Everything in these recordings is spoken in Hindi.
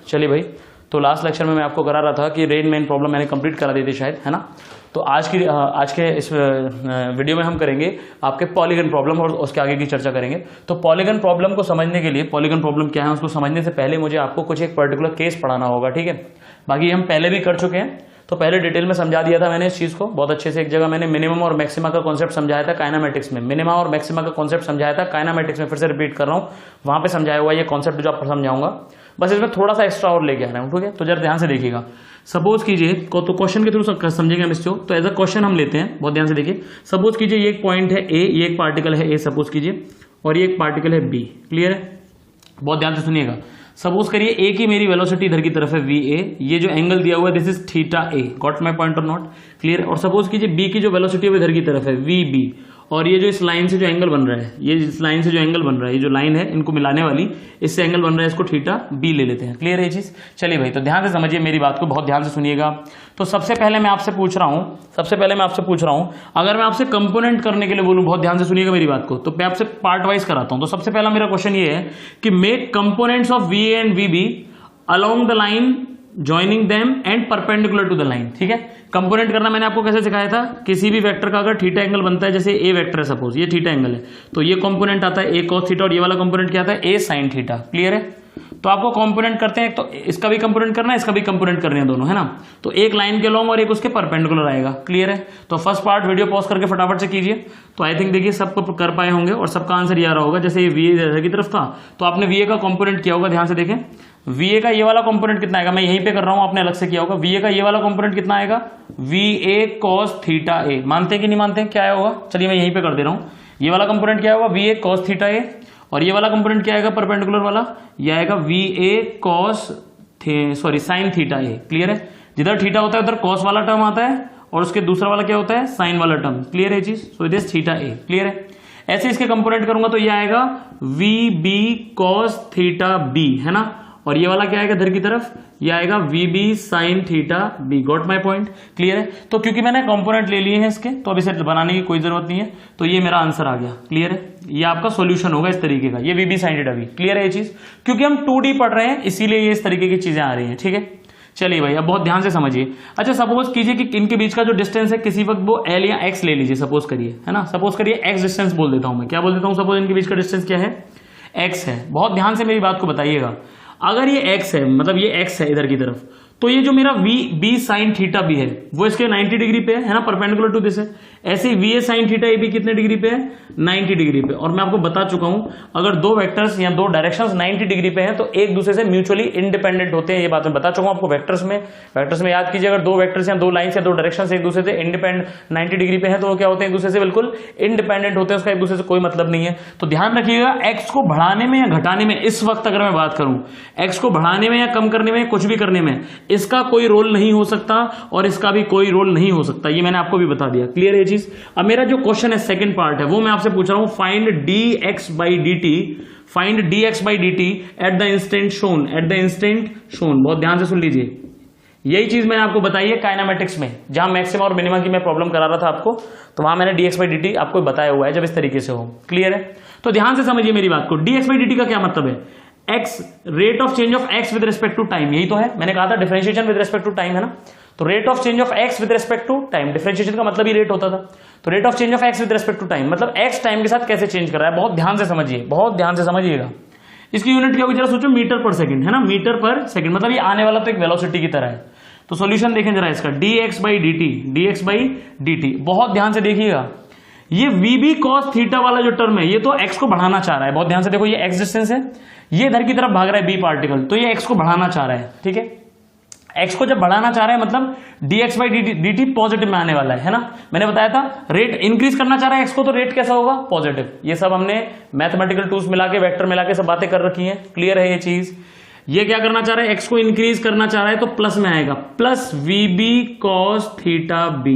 चलिए भाई, तो लास्ट लेक्चर में मैं आपको करा रहा था कि रेन मेन प्रॉब्लम मैंने कंप्लीट करा दी थी शायद, है ना। तो आज के इस वीडियो में हम करेंगे आपके पॉलीगन प्रॉब्लम और उसके आगे की चर्चा करेंगे। तो पॉलीगन प्रॉब्लम को समझने के लिए, पॉलीगन प्रॉब्लम क्या है उसको समझने से पहले मुझे आपको कुछ एक पर्टिकुलर केस पढ़ाना होगा, ठीक है। बाकी हम पहले भी कर चुके हैं, तो पहले डिटेल में समझा दिया था मैंने इस चीज को बहुत अच्छे से। एक जगह मैंने मिनिमम और मैक्सिमा का कॉन्सेप्ट समझाया था काइनेमेटिक्स में, मिनिमा और मैक्सिमा का कॉन्सेप्ट समझाया था काइनेमेटिक्स में, फिर से रिपीट कर रहा हूँ, वहां पे समझाया हुआ ये कॉन्सेप्ट जो आपको समझाऊंगा, बस इसमें थोड़ा सा एक्स्ट्रा और लेके आ रहा हूँ, ठीक है। तो जरा ध्यान से देखिएगा, सपोज कीजिए तो क्वेश्चन के थ्रू समझेंगे हम इसको। तो एज अ क्वेश्चन हम लेते हैं, बहुत ध्यान से देखिए। सपोज कीजिए ये एक पॉइंट है ए, ये एक पार्टिकल है ए सपोज कीजिए, और ये एक पार्टिकल है बी, क्लियर है। बहुत ध्यान से सुनिएगा। सपोज करिए ए की मेरी वेलोसिटी इधर की तरफ है वी ए, ये जो एंगल दिया हुआ है this is theta A, got my point और नॉट, क्लियर। और सपोज कीजिए बी की जो वेलोसिटी है वो इधर की तरफ है वी बी, और ये जो इस लाइन से जो एंगल बन रहा है, ये इस लाइन से जो एंगल बन रहा है, ये जो लाइन है इनको मिलाने वाली, इससे एंगल बन रहा है, इसको थीटा बी ले लेते हैं, क्लियर है ये चीज। चलिए भाई, तो ध्यान से समझिए मेरी बात को, बहुत ध्यान से सुनिएगा। तो सबसे पहले मैं आपसे पूछ रहा हूं, अगर मैं आपसे कंपोनेंट करने के लिए बोलूं, बहुत ध्यान से सुनिएगा मेरी बात को, तो मैं आपसे पार्ट वाइज कराता हूं। तो सबसे पहला मेरा क्वेश्चन ये है कि make components of V A and V B along the line joining them and perpendicular to the line, ठीक है। कंपोनेंट करना मैंने आपको कैसे सिखाया था, किसी भी वेक्टर का अगर थीटा एंगल बनता है, जैसे ए वेक्टर है सपोज, ये थीटा एंगल है, तो ये कंपोनेंट आता है ए cos थीटा, और ये वाला कंपोनेंट क्या आता है ए sin थीटा, क्लियर है। तो आपको कंपोनेंट करते हैं, तो इसका भी कंपोनेंट करना है, इसका भी कंपोनेंट करने हैं दोनों, है ना। तो एक लाइन के लॉन्ग और एक उसके परपेंडिकुलर आएगा, क्लियर है। तो फर्स्ट पार्ट वीडियो पॉज करके फटाफट से कीजिए। तो आई थिंक देखिए सबको कर पाए होंगे और सबका आंसर ये आ रहा होगा। जैसे ये वी ए की तरफ था, तो आपने वी ए का कंपोनेंट किया होगा, ध्यान से देखें। वी ए का ये वाला कंपोनेंट कितना आएगा, मैं यहीं पे कर रहा हूं, आपने अलग से किया होगा। वी ए का ये वाला कंपोनेंट कितना आएगा, वी ए cos थीटा ए, मानते हैं कि नहीं मानते हैं, क्या आया होगा। चलिए मैं यहीं पे कर दे रहा हूं, ये वाला कंपोनेंट क्या होगा, वी ए cos थीटा ए, और ये वाला कंपोनेंट क्या आएगा परपेंडिकुलर वाला, ये आएगा V A sin theta A, clear है। जिधर थीटा होता है उधर cos वाला टर्म आता है, और उसके दूसरा वाला क्या होता है sin वाला टर्म, क्लियर है चीज। So it is theta A, clear है। ऐसे इसके कंपोनेंट करूंगा तो ये आएगा V B cos theta B, है ना। और ये वाला क्या आएगा इधर की तरफ, ये आएगा V B sine theta B, got my point, clear है। तो क्योंकि मैंने कंपोनेंट ले लिए हैं इसके, तो अब इसे बनाने की कोई जरूरत नहीं है, तो ये मेरा आंसर आ गया, क्लियर है। ये आपका सॉल्यूशन होगा इस तरीके का, ये V B sine theta B, clear है ये चीज। क्योंकि हम 2D पढ़ रहे हैं इसीलिए ये इस तरीके की चीजें आ रही हैं, ठीक है। चलिए भाई, अब बहुत ध्यान से समझिए। अच्छा सपोज कीजिए कि इनके बीच का जो डिस्टेंस है किसी वक्त वो एल या एक्स ले लीजिए, सपोज करिए, है ना। सपोज करिए एक्स डिस्टेंस बोल देता हूं मैं, क्या बोल देता हूं, सपोज इनके बीच का डिस्टेंस क्या है, एक्स है। बहुत ध्यान से मेरी बात को बताइएगा, अगर ये x है, मतलब ये x है इधर की तरफ, तो ये जो मेरा V B sine theta B है वो इसके 90 डिग्री पे है ना, परपेंडिकुलर टू दिस है। ऐसे ही वी ए साइन थीटा ए भी कितने डिग्री पे है, 90 डिग्री पे। और मैं आपको बता चुका हूं, अगर दो वेक्टर्स या दो डायरेक्शंस 90 डिग्री पे हैं तो एक दूसरे से म्यूचुअली इंडिपेंडेंट होते हैं, ये बात मैं बता चुका हूं आपको। वेक्टर्स में याद कीजिए, अगर दो वेक्टर्स या दो लाइन्स या दो डायरेक्शंस एक दूसरे से इंडिपेंडेंट 90 डिग्री पे है तो वो क्या होते हैं, एक दूसरे से बिल्कुल इंडिपेंडेंट होते हैं, उसका एक दूसरे से कोई मतलब नहीं है। तो ध्यान रखिएगा, एक्स को बढ़ाने में या घटाने में, इस वक्त अगर मैं बात करूं एक्स को बढ़ाने में या कम करने में, कुछ भी करने में, इसका कोई रोल नहीं हो सकता और इसका भी कोई रोल नहीं हो सकता, ये मैंने आपको भी बता दिया, क्लियर है ये चीज। अब मेरा जो क्वेश्चन है सेकंड पार्ट है, वो मैं आपसे पूछ रहा हूं, find D X by D T, find D X by D T at the instant shown, at the instant shown. बहुत ध्यान से सुन लीजिए, यही चीज मैंने आपको बताई है काइनेमेटिक्स में, जहां मैक्सिमा और मिनिमा की मैं प्रॉब्लम करा रहा था आपको, तो वहां मैंने D X by D T आपको बताया हुआ है, जब इस तरीके से हो, क्लियर है। तो ध्यान से समझिए मेरी बात को, D X by D T का क्या मतलब है, X rate of change of X with respect to time, यही तो है, मैंने कहा था differentiation with respect to time, है ना। तो rate of change of X with respect to time, differentiation का मतलब ही रेट होता था। तो rate of change of X with respect to time मतलब एक्स टाइम के साथ कैसे चेंज कर रहा है, बहुत ध्यान से समझिए, बहुत ध्यान से समझिएगा। इसकी यूनिट क्या होगी जरा सोचो, मीटर पर सेकंड, है ना, मीटर पर सेकंड, मतलब ये आने वाला तो एक वेलोसिटी की तरह है। तो सॉल्यूशन देखें जरा इसका, D X by D T, D X by D T, बहुत ध्यान से देखिएगा। ये वी बी cos थीटा वाला जो टर्म है, ये तो x को बढ़ाना चाह रहा है, बहुत ध्यान से देखो, ये x डिस्टेंस है, ये इधर की तरफ भाग रहा है b पार्टिकल, तो ये x को बढ़ाना चाह रहा है, ठीक है। x को जब बढ़ाना चाह रहा है मतलब dx by D T positive में आने वाला है ना। मैंने बताया था रेट इंक्रीज करना चाह रहा है x को, तो रेट कैसा होगा, पॉजिटिव। ये सब हमने मैथमेटिकल टूल्स मिला के, वेक्टर मिला के सब बातें कर रखी हैं, क्लियर है ये चीज। ये क्या करना चाह रहा है, x को इंक्रीज करना चाह रहा है, तो प्लस में आएगा, plus V B cos theta B,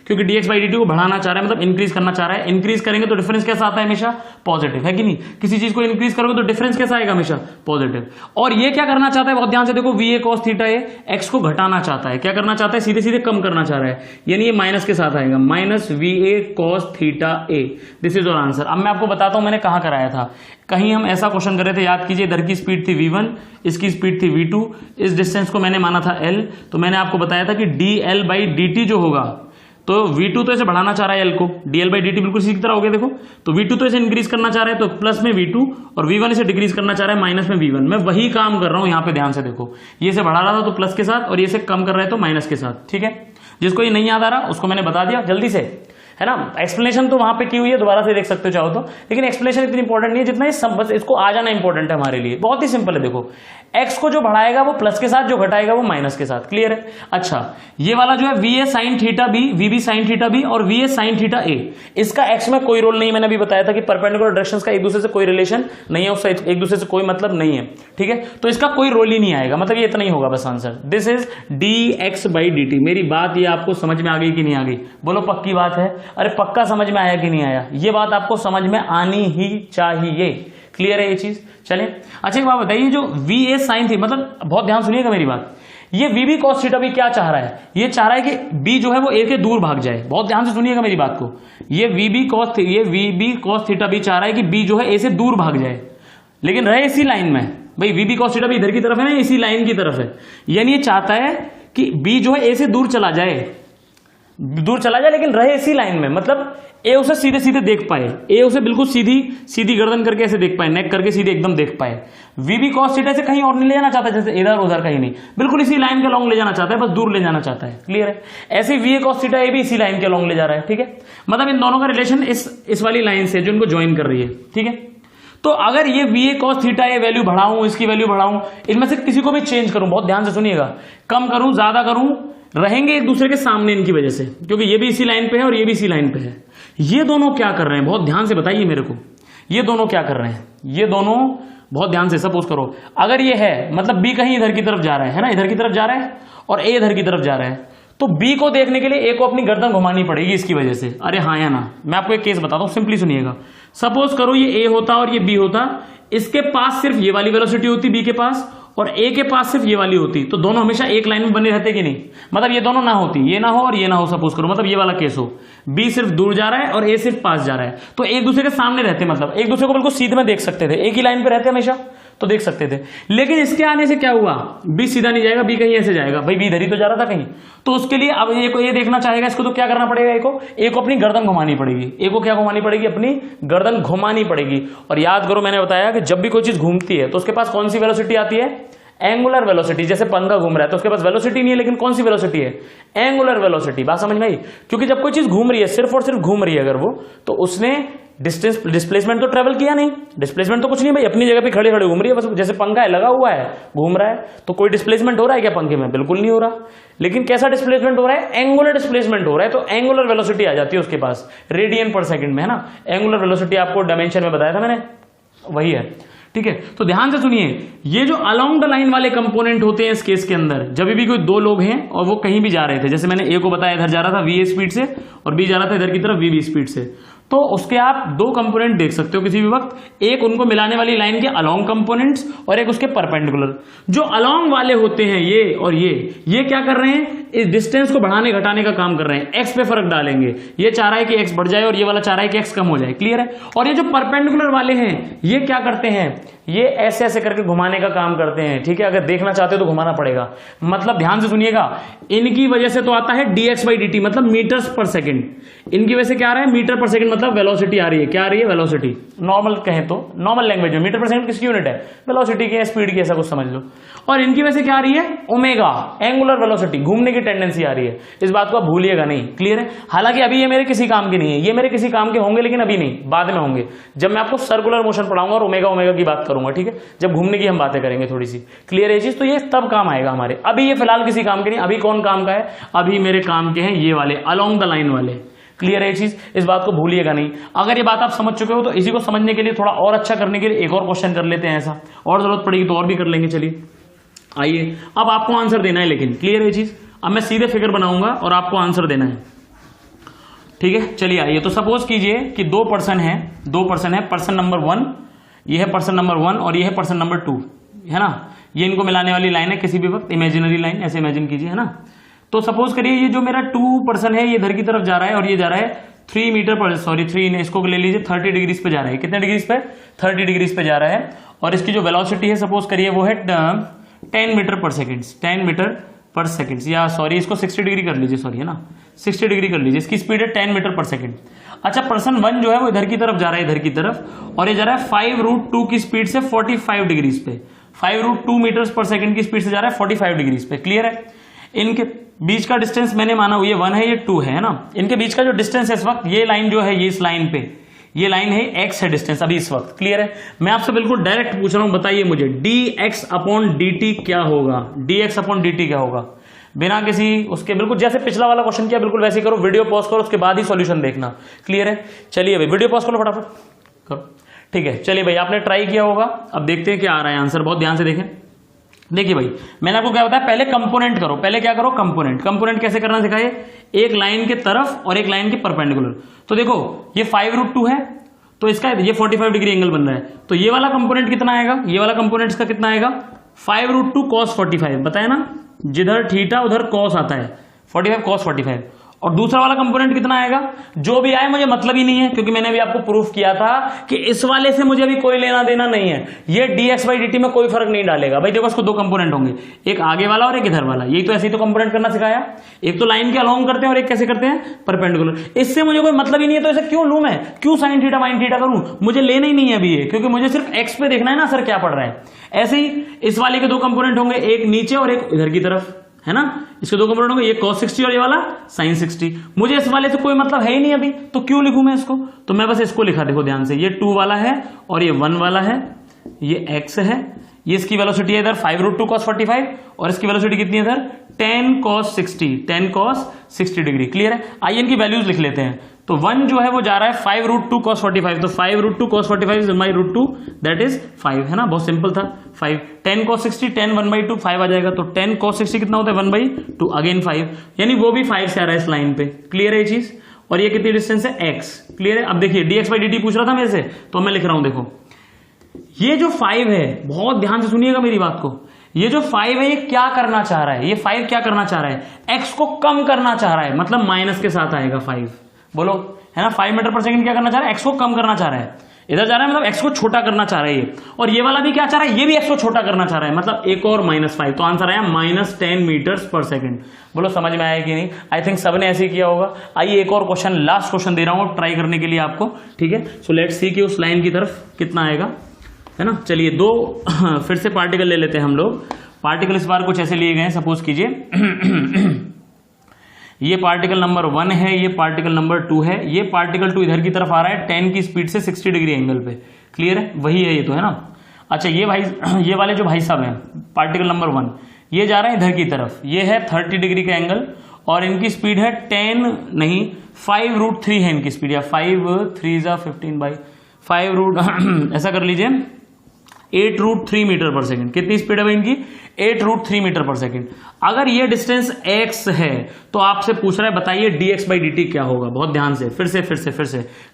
क्योंकि dx बाई dt को बढ़ाना चाह रहा है मतलब इंक्रीज करना चाह रहा है। इंक्रीज करेंगे तो डिफरेंस कैसा आता है, हमेशा पॉजिटिव, है कि नहीं। किसी चीज को इंक्रीज करोगे तो डिफरेंस कैसा आएगा, हमेशा पॉजिटिव। और ये क्या करना चाहता है, बहुत ध्यान से देखो, V A cos theta A x को घटाना चाहता है, क्या करना चाहता है, सीधे सीधे कम करना चाह रहा है, यानी ये माइनस के साथ आएगा, minus V A cos theta A, this is your answer. अब मैं आपको बताता हूं मैंने कहां कराया था, कहीं हम ऐसा क्वेश्चन कर रहे थे, याद कीजिए, इधर की स्पीड थी v1, इसकी स्पीड थी v2, इस डिस्टेंस को मैंने माना था l, तो मैंने आपको बताया था कि dl/dt जो होगा, तो v2 तो ऐसे बढ़ाना चाह रहा है l को, dl/dt बिल्कुल इसी की तरह हो गया देखो, तो v2 तो ऐसे इंक्रीज करना चाह रहा है, तो प्लस में v2, और v1 इसे डिक्रीज करना चाह रहा है माइनस में v1। मैं वही काम कर रहा हूं यहाँ पे, ध्यान से देखो, ये से बढ़ा रहा था तो प्लस के साथ, और ये से कम कर रहा है तो माइनस के साथ, ठीक है। जिसको ये नहीं याद आ रहा उसको मैंने बता दिया जल्दी से, है ना। एक्सप्लेनेशन तो वहां पे की हुई है, दोबारा से देख सकते हो चाहो तो, लेकिन एक्सप्लेनेशन इतनी इंपॉर्टेंट नहीं है जितना ये सब, बस इसको आ जाना इंपॉर्टेंट है हमारे लिए। बहुत ही सिंपल है, देखो x को जो बढ़ाएगा वो प्लस के साथ, जो घटाएगा वो माइनस के साथ, क्लियर है। अच्छा, ये वाला जो है va sin theta b, vb sin theta b और va sin थीटा a, इसका x में कोई रोल नहीं, मैंने अभी बताया था कि परपेंडिकुलर डायरेक्शंस का एक दूसरे से कोई रिलेशन नहीं है, उसका एक दूसरे से कोई मतलब नहीं है, ठीक है। तो इसका कोई रोल ही नहीं आएगा, मतलब ये इतना ही होगा बस आंसर। This is dx/dt। मेरी बात ये आपको समझ में आ गई कि नहीं आ गई? बोलो पक्की बात है? अरे पक्का समझ में आया कि नहीं आया? ये बात आपको समझ में आनी ही चाहिए, क्लियर है ये चीज। चलिए, अच्छा एक बात बताइए, जो va sin थी, मतलब बहुत ध्यान सुनिएगा मेरी बात, ये vb cos थीटा भी क्या चाह रहा है? ये चाह रहा है कि b जो है वो a के दूर भाग जाए। बहुत ध्यान से सुनिएगा मेरी बात को, ये vb cos थीटा भी चाह रहा है कि b जो है a से दूर भाग जाए, लेकिन रहे इसी लाइन में। भाई vb cos थीटा भी इधर की तरफ है ना, इसी लाइन की तरफ है, यानी ये चाहता है कि b जो है a से दूर चला जाए, लेकिन रहे इसी लाइन में, मतलब ए उसे सीधे सीधे देख पाए, ए उसे बिल्कुल सीधी सीधी गर्दन करके ऐसे देख पाए, नेक करके सीधे एकदम देख पाए। वीबी cos थीटा से कहीं और नहीं ले जाना चाहता, जैसे इधर उधर कहीं नहीं, बिल्कुल इसी लाइन के लॉन्ग ले जाना चाहता है, बस दूर ले जाना चाहता है, क्लियर है। ऐसे वी cos थीटा ये भी इसी लाइन के लॉन्ग ले जा रहा है, ठीक है। मतलब इन दोनों का रिलेशन इस वाली लाइन से जो इनको ज्वाइन कर रही है, ठीक है। तो अगर ये वी cos थीटा ये वैल्यू बढ़ाऊं, इसकी वैल्यू बढ़ाऊं, इनमें से किसी को भी चेंज करूं, बहुत ध्यान से सुनिएगा, कम करूं ज्यादा करूं, रहेंगे एक दूसरे के सामने इनकी वजह से, क्योंकि ये भी इसी लाइन पे है और ये भी इसी लाइन पे है। ये दोनों क्या कर रहे हैं, बहुत ध्यान से बताइए मेरे को, ये दोनों क्या कर रहे हैं? ये दोनों बहुत ध्यान से, सपोज करो अगर ये है, मतलब बी कहीं इधर की तरफ जा रहा है ना, इधर की तरफ जा रहा है, और ए इधर की तरफ जा रहा है, तो बी को देखने के लिए ए को अपनी गर्दन घुमानी पड़ेगी इसकी वजह से। अरे हाँ या ना? मैं आपको एक केस बताता हूं, सिंपली सुनिएगा। सपोज करो ये ए होता और ये बी होता, इसके पास सिर्फ ये वाली वेलोसिटी होती बी के पास, और ए के पास सिर्फ ये वाली होती, तो दोनों हमेशा एक लाइन में बने रहते कि नहीं? मतलब ये दोनों ना होती, ये ना हो और ये ना हो, सपोज करो, मतलब ये वाला केस हो, बी सिर्फ दूर जा रहा है और ए सिर्फ पास जा रहा है, तो एक दूसरे के सामने रहते, मतलब एक दूसरे को बिल्कुल सीधे में देख सकते थे, एक ही लाइन पे रहते हमेशा, तो देख सकते थे। लेकिन इसके आने से क्या हुआ, बी सीधा नहीं जाएगा, बी कहीं ऐसे जाएगा, भाई बी इधर ही तो जा रहा था कहीं, तो उसके लिए अब ये देखना चाहेगा इसको, तो क्या करना पड़ेगा, ए को अपनी गर्दन घुमानी पड़ेगी, ए को क्या घुमानी पड़ेगी, अपनी गर्दन घुमानी पड़ेगी। और याद करो मैंने बताया कि जब भी कोई चीज घूमती है तो उसके पास कौन सी वेलोसिटी आती है? Angular velocity. जैसे पंखा घूम रहा है तो उसके पास वेलोसिटी नहीं है, लेकिन कौन सी वेलोसिटी है? Angular velocity. बात समझ में आई? क्योंकि जब कोई चीज घूम रही है, सिर्फ और सिर्फ घूम रही है अगर वो, तो उसने डिस्प्लेसमेंट तो ट्रेवल किया नहीं, डिस्प्लेसमेंट तो कुछ नहीं भाई, अपनी जगह पे खड़े खड़े घूम रही है बस। जैसे पंखा है, लगा हुआ है, घूम रहा है, तो कोई डिस्प्लेसमेंट हो रहा है क्या पंखे में? बिल्कुल नहीं हो रहा। लेकिन कैसा डिस्प्लेसमेंट हो रहा है? एंगुलर डिस्प्लेसमेंट हो रहा है, तो एंगुलर वेलोसिटी आ जाती है उसके पास, रेडियन पर सेकंड में, है ना। एंगुलर वेलोसिटी आपको डायमेंशन में बताया था मैंने, वही है, ठीक है। तो ध्यान से सुनिए, ये जो अलोंग द लाइन वाले कंपोनेंट होते हैं इस केस के अंदर, जब भी कोई दो लोग हैं और वो कहीं भी जा रहे थे, जैसे मैंने ए को बताया इधर जा रहा था वी स्पीड से, और बी जा रहा था इधर की तरफ वी स्पीड से, तो उसके आप दो कंपोनेंट देख सकते हो किसी भी वक्त, एक उनको मिलाने वाली लाइन के अलोंग कंपोनेंट्स और एक उसके परपेंडिकुलर। जो अलोंग वाले होते हैं ये और ये क्या कर रहे हैं? इस डिस्टेंस को बढ़ाने घटाने का काम कर रहे हैं, एक्स पे फर्क डालेंगे। ये चाह रहा है कि एक्स बढ़ जाए और ये वाला चाह रहा है कि एक्स कम हो जाए, क्लियर है। और ये जो परपेंडिकुलर वाले हैं ये क्या करते हैं? ये ऐसे ऐसे करके घुमाने का काम करते हैं, ठीक है। अगर देखना चाहते हो तो घुमाना पड़ेगा, मतलब ध्यान से सुनिएगा, इनकी वजह से तो आता है dx/dt, मतलब मीटर्स पर सेकंड। इनकी वजह से क्या आ रहा है? मीटर पर सेकंड, मतलब वेलोसिटी आ रही है। क्या आ रही है? वेलोसिटी। नॉर्मल कहें तो, नॉर्मल लैंग्वेज में मीटर पर सेकंड किसकी यूनिट है? वेलोसिटी की, स्पीड की, ऐसा कुछ समझ लो। और इनकी वजह से क्या आ रही है? ओमेगा, एंगुलर वेलोसिटी, घूमने की टेंडेंसी आ रही है। इस बात को आप भूलिएगा नहीं, क्लियर है। हालांकि अभी ये मेरे किसी काम के नहीं है, ये मेरे किसी काम के होंगे, लेकिन अभी नहीं, बाद में होंगे, जब मैं आपको सर्कुलर मोशन पढ़ाऊंगा और ओमेगा ओमेगा की बात करूंगा, ठीक है। जब घूमने की हम बातें करेंगे थोड़ी सी, क्लियर है चीज, तो ये तब काम आएगा हमारे। अभी ये फिलहाल किसी काम के नहीं। अभी कौन काम का है? अभी मेरे काम के हैं ये वाले अलोंग द लाइन वाले, क्लियर है चीज, इस बात को भूलिएगा नहीं। अगर ये बात आप समझ चुके हो तो इसी को समझने के लिए, थोड़ा और अच्छा करने के लिए एक और क्वेश्चन कर लेते हैं, ऐसा और जरूरत पड़ेगी तो और भी कर लेंगे। चलिए आइए, अब आपको आंसर देना है, लेकिन क्लियर है चीज। अब मैं सीधे फिगर बनाऊंगा और आपको आंसर देना है, ठीक है। चलिए आइए, तो सपोज कीजिए कि दो पर्सन है, पर्सन नंबर 1, ये है पर्सन नंबर 1 और ये है पर्सन नंबर 2, है ना। ये इनको मिलाने वाली लाइन है किसी भी वक्त, इमेजिनरी लाइन, ऐसे इमेजिन कीजिए, है ना। तो सपोज करिए ये जो मेरा 2 पर्सन है ये इधर की तरफ जा रहा है और ये जा रहा है 3 मीटर पर, सॉरी 3 इसको ले लीजिए, 30 डिग्रीज पे जा रहा है। कितने डिग्रीज पे? 30 डिग्रीज पे जा रहा है। और इसकी जो वेलोसिटी है सपोज करिए वो है 10 मीटर पर सेकेंड, 10 मीटर पर सेकेंड, या सॉरी इसको 60 डिग्री कर लीजिए, सॉरी है ना, 60 डिग्री कर लीजिए। इसकी स्पीड है 10 मीटर पर सेकेंड। अच्छा, पर्सन 1 जो है वो इधर की तरफ जा रहा है, इधर की तरफ, और ये जा रहा है 5√2 की स्पीड से 45 डिग्रीज पे, 5√2 मीटर पर सेकेंड की स्पीड से जा रहा है 45 डिग्रीज पे। क्लियर है? इनके बीच का डिस्टेंस मैंने माना ये 1 है, ये 2 है ना। इनके बीच का जो डिस्टेंस है इस वक्त, ये लाइन जो है, ये इस लाइन पे, ये लाइन है x है डिस्टेंस अभी इस वक्त। क्लियर है? मैं आपसे बिल्कुल डायरेक्ट पूछ रहा हूं, बताइए मुझे dx/dt क्या होगा? dx/dt क्या होगा? बिना किसी उसके, बिल्कुल जैसे पिछला वाला क्वेश्चन किया बिल्कुल वैसे ही करो, वीडियो पॉज करो, उसके बाद ही सॉल्यूशन देखना। क्लियर है? चलिए भाई वीडियो पॉज करो फटाफट करो। ठीक है, चलिए भाई आपने ट्राई किया होगा, अब देखते हैं क्या आ रहा है आंसर। बहुत ध्यान से देखें। देखिए भाई मैंने आपको क्या बताया, पहले कंपोनेंट करो। पहले क्या करो? कंपोनेंट। कंपोनेंट कैसे करना सिखाइए? एक लाइन के तरफ और एक लाइन के परपेंडिकुलर। तो देखो ये 5√2 है, तो इसका ये 45 डिग्री एंगल बन रहा है, तो ये वाला कंपोनेंट कितना आएगा? ये वाला कंपोनेंट इसका कितना आएगा? 5√2 cos 45, बताया ना, जिधर थीटा उधर cos आता है, 45 cos 45। और दूसरा वाला कंपोनेंट कितना आएगा? जो भी आए मुझे मतलब ही नहीं है, क्योंकि मैंने भी आपको प्रूफ किया था कि इस वाले से मुझे अभी कोई लेना देना नहीं है, ये dx/dt में कोई फर्क नहीं डालेगा। भाई देखो इसको 2 कंपोनेंट होंगे, एक आगे वाला और एक इधर वाला। यही तो ऐसे ही तो कंपोनेंट करना सिखाया। एक तो लाइन के अलोंग करते हैं और एक कैसे करते हैं? परपेंडिकुलर। इससे मुझे कोई मतलब ही नहीं है, तो इसे क्यों लूं मैं? क्यों sin थीटा sin थीटा करूं? मुझे लेना ही नहीं है अभी ये, क्योंकि मुझे सिर्फ x पे देखना है ना सर क्या पड़ रहा है। ऐसे ही इस वाले के 2 कंपोनेंट होंगे, एक नीचे और एक इधर की तरफ, है ना। इसके 2 कंपोनेंट होंगे, ये cos 60 और ये वाला sin 60। मुझे इस वाले से कोई मतलब है ही नहीं अभी, तो क्यों लिखूं मैं इसको? तो मैं बस इसको लिखा, देखो ध्यान से, ये 2 वाला है और ये 1 वाला है, ये x है, ये इसकी वेलोसिटी है इधर 5√2 cos 45 और इसकी वेलोसिटी कितनी है इधर? 10 cos 60, 10 cos 60 डिग्री। क्लियर है? आइए इनकी वैल्यूज लिख लेते हैं। तो 1 जो है वो जा रहा है 5√2 cos 45, तो 5√2 cos 45 is my √2, that is 5, है ना। बहुत सिंपल था। 5 10 cos 60, 10 1/2, 5 आ जाएगा। तो 10 cos 60 कितना होता है? 1/2, अगेन 5, यानी वो भी 5 से आ रहा है इस लाइन पे। क्लियर है ये चीज? और ये कितनी डिस्टेंस है? x। क्लियर है? अब देखिए dx/dt पूछ रहा था मेरे से, तो मैं लिख रहा हूं, देखो ये जो 5 है, बहुत ध्यान से सुनिएगा मेरी बात को, ये जो 5 है ये क्या करना चाह रहा है? ये 5 क्या करना चाह रहा है? x को कम करना चाह रहा है, मतलब माइनस के साथ आएगा 5। बोलो, है ना। 5 मीटर पर सेकंड क्या करना चाह रहा है? x को कम करना चाह रहा है, इधर जा रहा है, मतलब x को छोटा करना चाह रहा है ये। और ये वाला भी क्या चाह रहा है? ये भी x को छोटा करना चाह रहा है, मतलब एक और -5। तो आंसर आया -10 मीटर्स पर सेकंड। बोलो समझ में आया कि नहीं? आई थिंक सबने ऐसे ही किया होगा। आइए एक और क्वेश्चन, लास्ट क्वेश्चन दे रहा हूं ट्राई करने के लिए आपको, ठीक है। सो लेट्स सी कि उस लाइन की तरफ कितना आएगा, है ना। चलिए 2 फिर से पार्टिकल ले लेते हैं हम लोग। पार्टिकल इस बार कुछ ऐसे लिए गए हैं, सपोज कीजिए ये पार्टिकल नंबर 1 है, ये पार्टिकल नंबर 2 है, ये पार्टिकल 2 इधर की तरफ आ रहा है 10 की स्पीड से 60 डिग्री एंगल पे। क्लियर है? वही है ये तो, है ना। अच्छा ये भाई, ये वाले जो भाई साहब हैं, पार्टिकल नंबर 1, ये जा रहा है इधर की तरफ, ये है 30 डिग्री का एंगल और इनकी स्पीड है 10 नहीं 5√3 है इनकी स्पीड, या 5 ऐसा कर लीजिए 8√3 मीटर पर सेकंड। कितनी स्पीड है भाई इनकी? 8√3 मीटर पर सेकंड। अगर ये डिस्टेंस x है तो आपसे पूछ रहा है बताइए dx/dt क्या होगा। बहुत ध्यान से, फिर से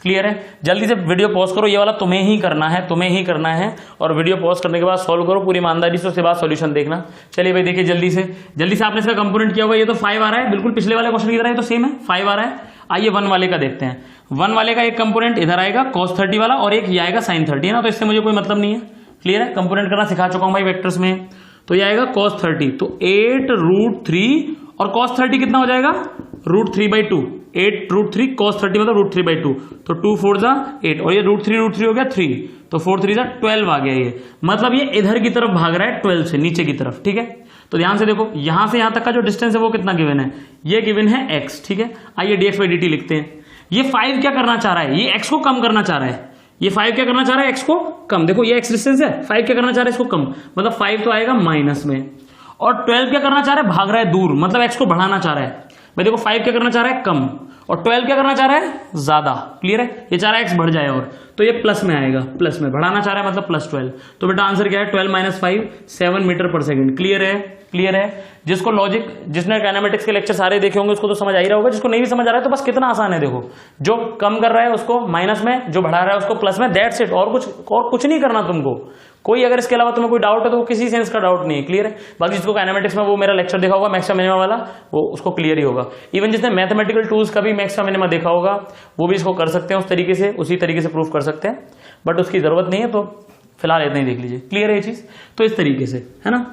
क्लियर है? जल्दी से वीडियो पॉज करो, ये वाला तुम्हें ही करना है, तुम्हें ही करना है। और वीडियो पॉज करने के बाद सॉल्व करो पूरी ईमानदारी से, उसके बाद सॉल्यूशन देखना। चलिए भाई देखिए जल्दी से आपने इसका कंपोनेंट किया हुआ, ये तो 5 आ रहा है, बिल्कुल पिछले वाले क्वेश्चन की तरह, ये तो सेम है, 5 आ रहा है। आइए 1 वाले का देखते हैं। 1 वाले का एक कंपोनेंट इधर आएगा cos 30 वाला और एक ये आएगा sin 30, है ना। तो इससे मुझे कोई मतलब नहीं है। क्लियर है? कंपोनेंट करना सिखा चुका हूं भाई वेक्टर्स में। तो ये आएगा cos 30, तो 8√3 और cos 30 कितना हो जाएगा? √3/2, 8√3 cos 30 मतलब √3/2, तो 2 4 8 और ये √3 हो गया 3, तो 4 3 12 आ गया ये। मतलब ये इधर की तरफ भाग रहा है 12 से नीचे की तरफ, ठीक है। तो ध्यान से देखो, यहां से यहां तक का जो डिस्टेंस है वो कितना गिवन है? ये गिवन है x, ठीक है। आइए dx/dt लिखते हैं। ये 5 क्या करना चाह रहा है? ये x को कम करना चाह रहा है। ये 5 क्या करना चाह रहा है? x को कम। देखो ये x डिस्टेंस है, 5 क्या करना चाह रहा है? इसको कम, मतलब 5 तो आएगा माइनस में। और 12 क्या करना चाह रहा है? भाग रहा है दूर, मतलब x को बढ़ाना चाह रहा है। भाई देखो 5 क्या करना चाह रहा है? कम, और 12 क्या करना चाह रहा है? ज्यादा। क्लियर है? ये चाह रहा है x बढ़ जाए, और तो ये प्लस में आएगा, प्लस में बढ़ाना चाह रहा है, मतलब +12। तो बेटा आंसर क्या है? 12 - 5 7 मीटर पर सेकंड। क्लियर है? क्लियर है? जिसको लॉजिक, जिसने काइनेमेटिक्स के लेक्चर सारे देखे होंगे उसको तो समझ आ ही रहा होगा, जिसको नहीं भी समझ आ रहा है तो बस कितना आसान है, देखो जो कम कर रहा है उसको माइनस में, जो बढ़ा रहा है उसको प्लस में, दैट्स इट। और कुछ नहीं करना तुमको। कोई अगर इसके अलावा तुम्हें कोई डाउट है तो वो किसी सेंस का डाउट नहीं है, क्लियर है? बाकी जिसको काइनेमेटिक्स में वो मेरा लेक्चर देखा होगा मैक्सिमा मिनिमा वाला, वो उसको क्लियर ही होगा। इवन जिसने मैथमेटिकल टूल्स का भी मैक्सिमा मिनिमा देखा होगा वो भी इसको कर सकते हैं, उस तरीके से, उसी तरीके से प्रूफ कर सकते हैं, बट उसकी जरूरत नहीं है, तो फिलहाल इतना ही देख लीजिए। क्लियर है ये चीज? तो इस तरीके से है ना,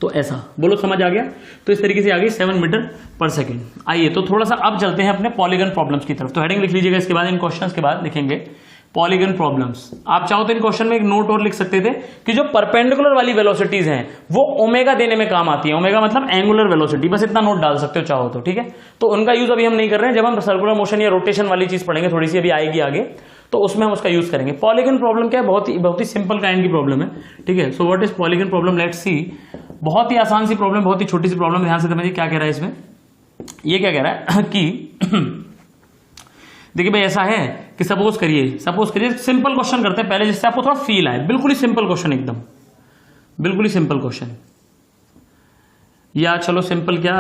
तो ऐसा बोलो, समझ आ गया? तो इस तरीके से आ गई 7 मीटर पर सेकेंड। आइए तो थोड़ा सा अब चलते हैं अपने पॉलीगन प्रॉब्लम्स की तरफ। तो हेडिंग लिख लीजिएगा, इसके बाद इन क्वेश्चंस के बाद लिखेंगे पॉलीगन प्रॉब्लम्स। आप चाहो तो इन क्वेश्चन में एक नोट और लिख सकते थे कि जो परपेंडिकुलर वाली वेलोसिटीज हैं वो ओमेगा देने में काम आती है। ओमेगा मतलब एंगुलर वेलोसिटी, बस इतना नोट डाल सकते हो चाहो तो, ठीक है? तो उनका यूज अभी हम नहीं कर रहे हैं, जब हम सर्कुलर मोशन या रोटेशन वाली चीज पढ़ेंगे, थोड़ी सी अभी आएगी आगे, तो उसमें हम उसका यूज करेंगे। पॉलीगन प्रॉब्लम क्या है? बहुत ही सिंपल काइंड की प्रॉब्लम है, ठीक है? So what is polygon problem, let's see. बहुत ही आसान सी प्रॉब्लम, बहुत ही छोटी सी प्रॉब्लम, ध्यान से समझिए क्या कह रहा है इसमें। ये क्या कह रहा है कि देखिए भाई ऐसा है कि सपोज करिए सिंपल क्वेश्चन करते हैं पहले, जिससे आपको थोड़ा फील आए। बिल्कुल ही सिंपल क्वेश्चन, एकदम बिल्कुल ही सिंपल क्वेश्चन। या चलो सिंपल क्या,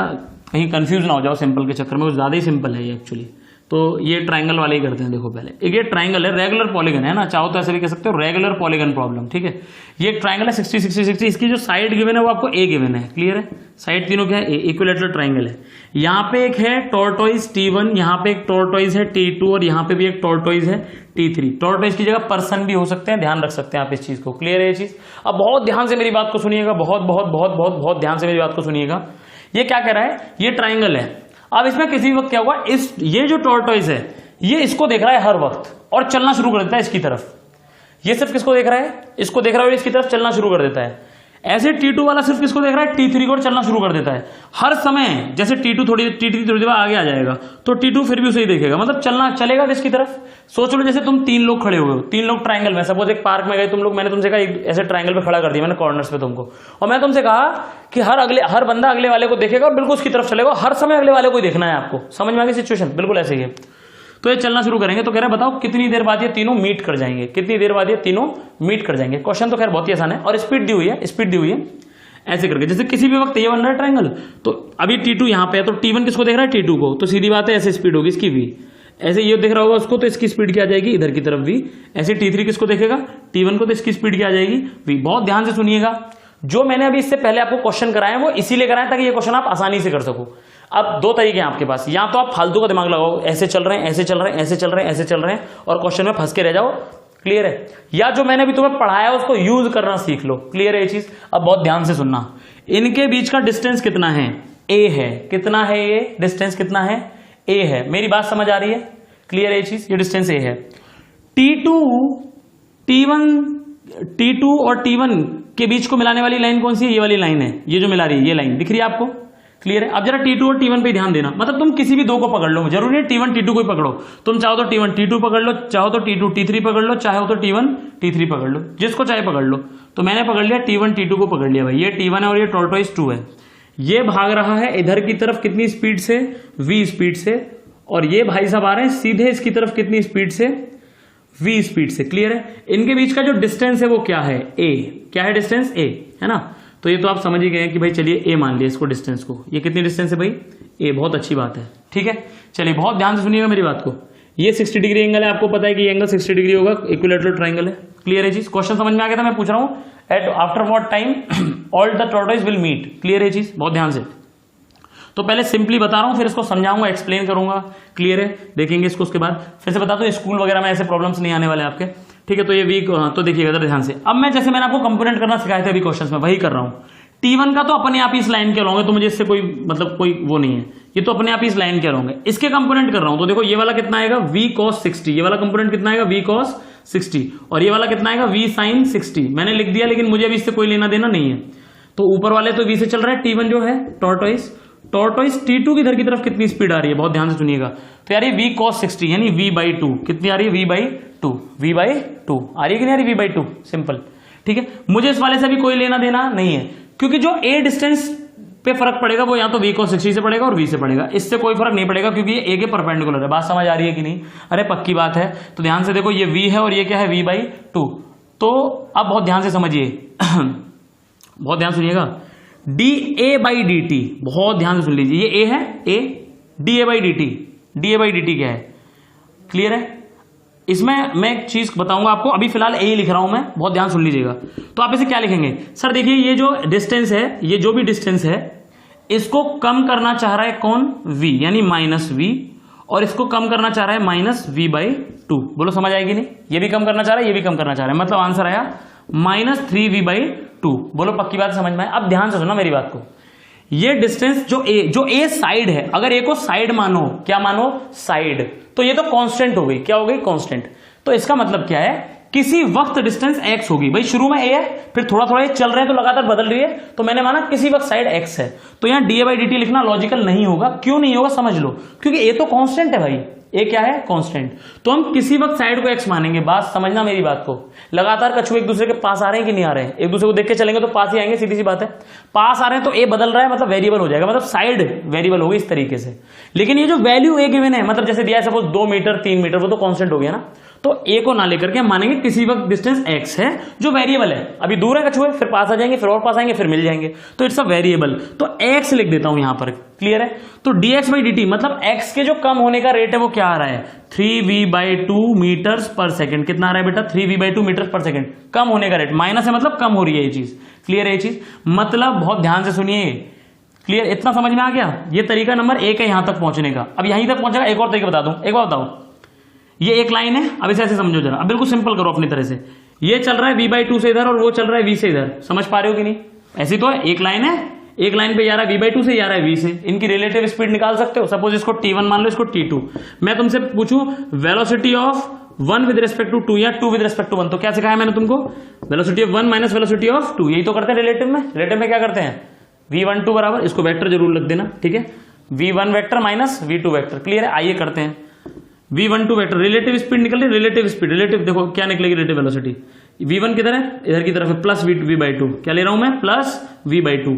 कहीं कंफ्यूज ना हो जाओ सिंपल के चक्कर में, वो ज्यादा ही सिंपल है ये एक्चुअली। तो ये ट्राइंगल वाले ही करते हैं। देखो पहले एक ये ट्राइंगल है, रेगुलर पॉलीगन है ना, चाहो तो ऐसे भी कह सकते हो रेगुलर पॉलीगन प्रॉब्लम, ठीक है? ये ट्राइंगल है 60 60 60, इसकी जो साइड गिवन है वो आपको ए गिवन है, क्लियर है? साइड तीनों क्या है? इक्विलैटरल ट्राइंगल है। यहाँ पे एक है टॉर्टोइज T1, यहाँ पे एक टॉर्टोइज है T2 और यहाँ पे भी एक टॉर्टोइज है T3। टॉर्टोइज की जगह पर्सन भी हो सकते हैं, ध्यान रख सकते हैं आप इस चीज को, क्लियर है ये चीज? अब बहुत ध्यान से मेरी बात को सुनिएगा, बहुत बहुत बहुत बहुत बहुत ध्यान से मेरी बात को सुनिएगा। ये क्या कह रहा है? ये ट्राइंगल है। अब इसमें किसी वक्त क्या हुआ, ये जो टॉर्टोइज है ये इसको देख रहा है हर वक्त और चलना शुरू कर देता है इसकी तरफ। ये सिर्फ किसको देख रहा है? इसको देख रहा है और इसकी तरफ चलना शुरू कर देता है। ऐसे T2 वाला सिर्फ किसको देख रहा है? T3 को, और चलना शुरू कर देता है हर समय। जैसे T3 थोड़ी देर आगे आ जाएगा तो T2 फिर भी उसे ही देखेगा, मतलब चलेगा किसकी तरफ? सोच लो जैसे तुम 3 लोग खड़े हुए हो, 3 लोग ट्राइंगल में, सपोज एक पार्क में गए तुम लोग, मैंने तुमसे कहा ऐसे ट्राइंगल पे खड़ा कर दिया मैंने कॉर्नर्स पे तुमको, और मैं तुमसे कहा कि हर बंदा अगले वाले को देखेगा और बिल्कुल उसकी तरफ चलेगा, हर समय अगले वाले को ही देखना है आपको। समझ में आ गई सिचुएशन? बिल्कुल ऐसे ही है। तो ये चलना शुरू करेंगे तो कह रहे हैं बताओ कितनी देर बाद ये तीनों मीट कर जाएंगे, कितनी देर बाद ये तीनों मीट कर जाएंगे। क्वेश्चन तो खैर बहुत ही आसान है, और स्पीड दी हुई है ऐसे करके, जैसे किसी भी वक्त ये बन रहा है ट्राइंगल, तो अभी T2 यहाँ पे है तो T1 किसको देख रहा है? T2 को, तो सीधी बात है ऐसे स्पीड होगी इसकी V। ऐसे ये देख रहा होगा उसको तो इसकी स्पीड क्या आ जाएगी? इधर की तरफ V। ऐसे T3 किसको देखेगा? T1 को, तो इसकी स्पीड क्या आ जाएगी? V। बहुत ध्यान से सुनिएगा, जो मैंने अभी इससे पहले आपको क्वेश्चन कराए वो इसीलिए कराए ताकि ये क्वेश्चन आप आसानी से कर सको। अब 2 तरीके हैं आपके पास, या तो आप फालतू का दिमाग लगाओ, ऐसे चल रहे हैं ऐसे चल रहे हैं ऐसे चल रहे हैं ऐसे चल रहे हैं और क्वेश्चन में फंस के रह जाओ, क्लियर है? या जो मैंने अभी तुम्हें पढ़ाया उसको यूज करना सीख लो, क्लियर है ये चीज? अब बहुत ध्यान से सुनना, इनके बीच का डिस्टेंस कितना है? A है। कितना है ये डिस्टेंस? कितना है? A है। मेरी बात समझ आ रही है? क्लियर है ये चीज? ये डिस्टेंस A है। T2 और T1 के बीच को मिलाने वाली लाइन कौन सी है? ये वाली लाइन है, ये जो मिला रही है ये लाइन दिख रही है आपको, क्लियर है? अब जरा T2 और T1 पे ध्यान देना, मतलब तुम किसी भी 2 को पकड़ लो, जरूरी है T1 T2 को ही पकड़ो, तुम चाहो तो T1 T2 पकड़ लो, चाहो तो T2 T3 पकड़ लो, चाहो तो T1 T3 पकड़ लो, जिसको चाहे पकड़ लो। तो मैंने पकड़ लिया T1 T2 को पकड़ लिया भाई, ये T1 है और ये टॉर्टोइज 2 है। ये भाग रहा है इधर की तरफ कितनी स्पीड से? V स्पीड से, और ये भाई साहब आ रहे हैं सीधे इसकी तरफ कितनी स्पीड से? V स्पीड से, क्लियर है? इनके बीच का जो डिस्टेंस है वो क्या है? A। क्या है डिस्टेंस? A है ना? तो ये तो आप समझ ही गए कि भाई चलिए A मान लिया इसको डिस्टेंस को। ये कितनी डिस्टेंस है भाई? A। बहुत अच्छी बात है, ठीक है? चलिए बहुत ध्यान से सुनिएगा मेरी बात को। ये 60 डिग्री एंगल है, आपको पता है कि ये एंगल 60 डिग्री होगा, इक्विलैटरल ट्राइंगल है, क्लियर है चीज? क्वेश्चन समझ में आ गया था? मैं पूछ रहा हूं at after what time all the tortoise will meet, clear है चीज? बहुत ध्यान से। तो पहले सिंपली बता रहा हूं, फिर इसको समझाऊंगा, एक्सप्लेन करूंगा, क्लियर है? देखेंगे इसको, उसके बाद फिर से बता दो स्कूल वगैरह में ऐसे प्रॉब्लम्स नहीं आने वाले आपके, ठीक है? तो ये वीक, तो देखिएगा ध्यान से। अब मैं जैसे मैंने आपको कंपोनेंट करना सिखाया था अभी क्वेश्चन में, वही कर रहा हूं। T1 का तो अपने आप ही इस लाइन के लोगे, तो मुझे इससे कोई मतलब कोई वो नहीं है, ये तो अपने आप ही इस लाइन के लोगे। इसके कंपोनेंट कर रहा हूं तो देखो ये वाला कितना आएगा? V cos 60। ये वाला कंपोनेंट कितना आएगा? V cos 60। और ये वाला कितना आएगा? V sin 60। मैंने लिख दिया, लेकिन मुझे अभी इससे कोई लेना देना नहीं है। तो ऊपर वाले तो V से चल रहा है, T1 जो है टॉर्टोइज T2 की इधर की तरफ कितनी स्पीड आ रही है? बहुत ध्यान से सुनिएगा। तो यार ये V cos 60 यानी V/2 कितनी आ रही है? V/2 आ रही है कि नहीं आ रही? V/2 सिंपल, ठीक है? मुझे इस वाले से भी कोई लेना देना नहीं है, क्योंकि जो A डिस्टेंस पे फर्क पड़ेगा वो या तो V cos 60 से पड़ेगा और V से पड़ेगा, इससे कोई फर्क नहीं पड़ेगा क्योंकि ये A के परपेंडिकुलर है। बात समझ आ रही है कि नहीं? अरे पक्की बात है। तो ध्यान से देखो, ये V है और ये क्या है? V/2। तो अब बहुत ध्यान से समझिए बहुत ध्यान सुनिएगा। D A by D T, बहुत ध्यान से सुन लीजिए, ये ए है, A, D A by D T, D A by D T क्या है, क्लियर है। इसमें मैं एक चीज बताऊंगा आपको, अभी फिलहाल ए लिख रहा हूं मैं, बहुत ध्यान सुन लीजिएगा। तो आप इसे क्या लिखेंगे सर, देखिए ये जो डिस्टेंस है, ये जो भी डिस्टेंस है, इसको कम करना चाह रहा है कौन, v, यानी माइनस v, और इसको कम करना चाह रहा है माइनस v बाई टू। बोलो समझ आएगी नहीं, ये भी कम करना चाह रहा है, ये भी कम करना चाह रहा है, मतलब आंसर आया -3v बाई टू। बोलो पक्की बात समझ में आए। अब ध्यान से सुनो मेरी बात को, ये डिस्टेंस जो ए साइड है, अगर ए को साइड मानो, क्या मानो, साइड, तो ये तो कांस्टेंट हो गई, क्या हो गई, कांस्टेंट। तो इसका मतलब क्या है, किसी वक्त डिस्टेंस x होगी, भाई शुरू में a है, फिर थोड़ा थोड़ा ये चल रहे हैं तो लगातार बदल रही है, तो मैंने माना किसी वक्त साइड x है, तो यहां D A by D T लिखना लॉजिकल नहीं होगा। क्यों नहीं होगा समझ लो, क्योंकि a तो कांस्टेंट है भाई, a क्या है, कांस्टेंट, तो हम किसी वक्त साइड को x मानेंगे। बात समझना मेरी बात को, लगातार कछुए एक दूसरे के पास आ रहे हैं कि नहीं आ रहे हैं, एक दूसरे को देख के चलेंगे तो पास ही आएंगे, सीधी सी बात है। पास आ रहे हैं तो a बदल रहा है, मतलब वेरिएबल हो जाएगा, मतलब साइड वेरिएबल होगी इस तरीके से। लेकिन ये जो वैल्यू a गिवन है, मतलब जैसे दिया है सपोज 2 मीटर 3 मीटर, वो तो कांस्टेंट हो गया ना, तो a को ना लेकर के हम मानेंगे किसी वक्त डिस्टेंस x है जो वेरिएबल है। अभी दूर है कछुए, फिर पास आ जाएंगे, फिर और पास आएंगे, फिर मिल जाएंगे, तो इट्स अ वेरिएबल, तो x लिख देता हूं यहां पर, क्लियर है। तो dx बाई dt मतलब x के जो कम होने का रेट है वो क्या आ रहा है, 3v/2 मीटर्स पर सेकंड। कितना आ रहा है बेटा, 3v/2 मीटर्स पर सेकंड, कम होने का रेट, माइनस है मतलब कम हो रही है ये चीज, क्लियर है ये चीज, मतलब बहुत ध्यान से सुनिए, क्लियर, इतना समझ में आ गया। ये तरीका नंबर 1 है यहां तक पहुंचने का। अब यहीं तक पहुंचेगा, एक और तरीका बता दूं, एक बार बताओ, ये एक लाइन है, अब इसे ऐसे समझो जरा, अब बिल्कुल सिंपल करो अपनी तरह से, ये चल रहा है v/2 से इधर और वो चल रहा है v से इधर, समझ पा रहे हो कि नहीं, ऐसी तो है, एक लाइन है, एक लाइन पे जा रहा है v/2 से, जा रहा है v से, इनकी रिलेटिव स्पीड निकाल सकते हो। सपोज इसको t1 मान लो, इसको t2, मैं तुमसे पूछूं velocity of 1 with respect to 2 या 2 विद रिस्पेक्ट टू 1, तो क्या सिखाया मैंने तुमको, velocity of 1 minus velocity of 2, यही तो करते हैं रिलेटिव में। रिलेटिव में क्या करते हैं, v12 बराबर, इसको वेक्टर जरूर लिख देना, ठीक है, v1 vector minus v2 vector, clear है। आइए करते हैं, v12 वेक्टर, रिलेटिव स्पीड निकल रही, रिलेटिव स्पीड, रिलेटिव देखो क्या निकलेगी, रिलेटिव वेलोसिटी, v1 किधर है, इधर की तरफ है, प्लस v/2, क्या ले रहा हूं मैं, प्लस v/2,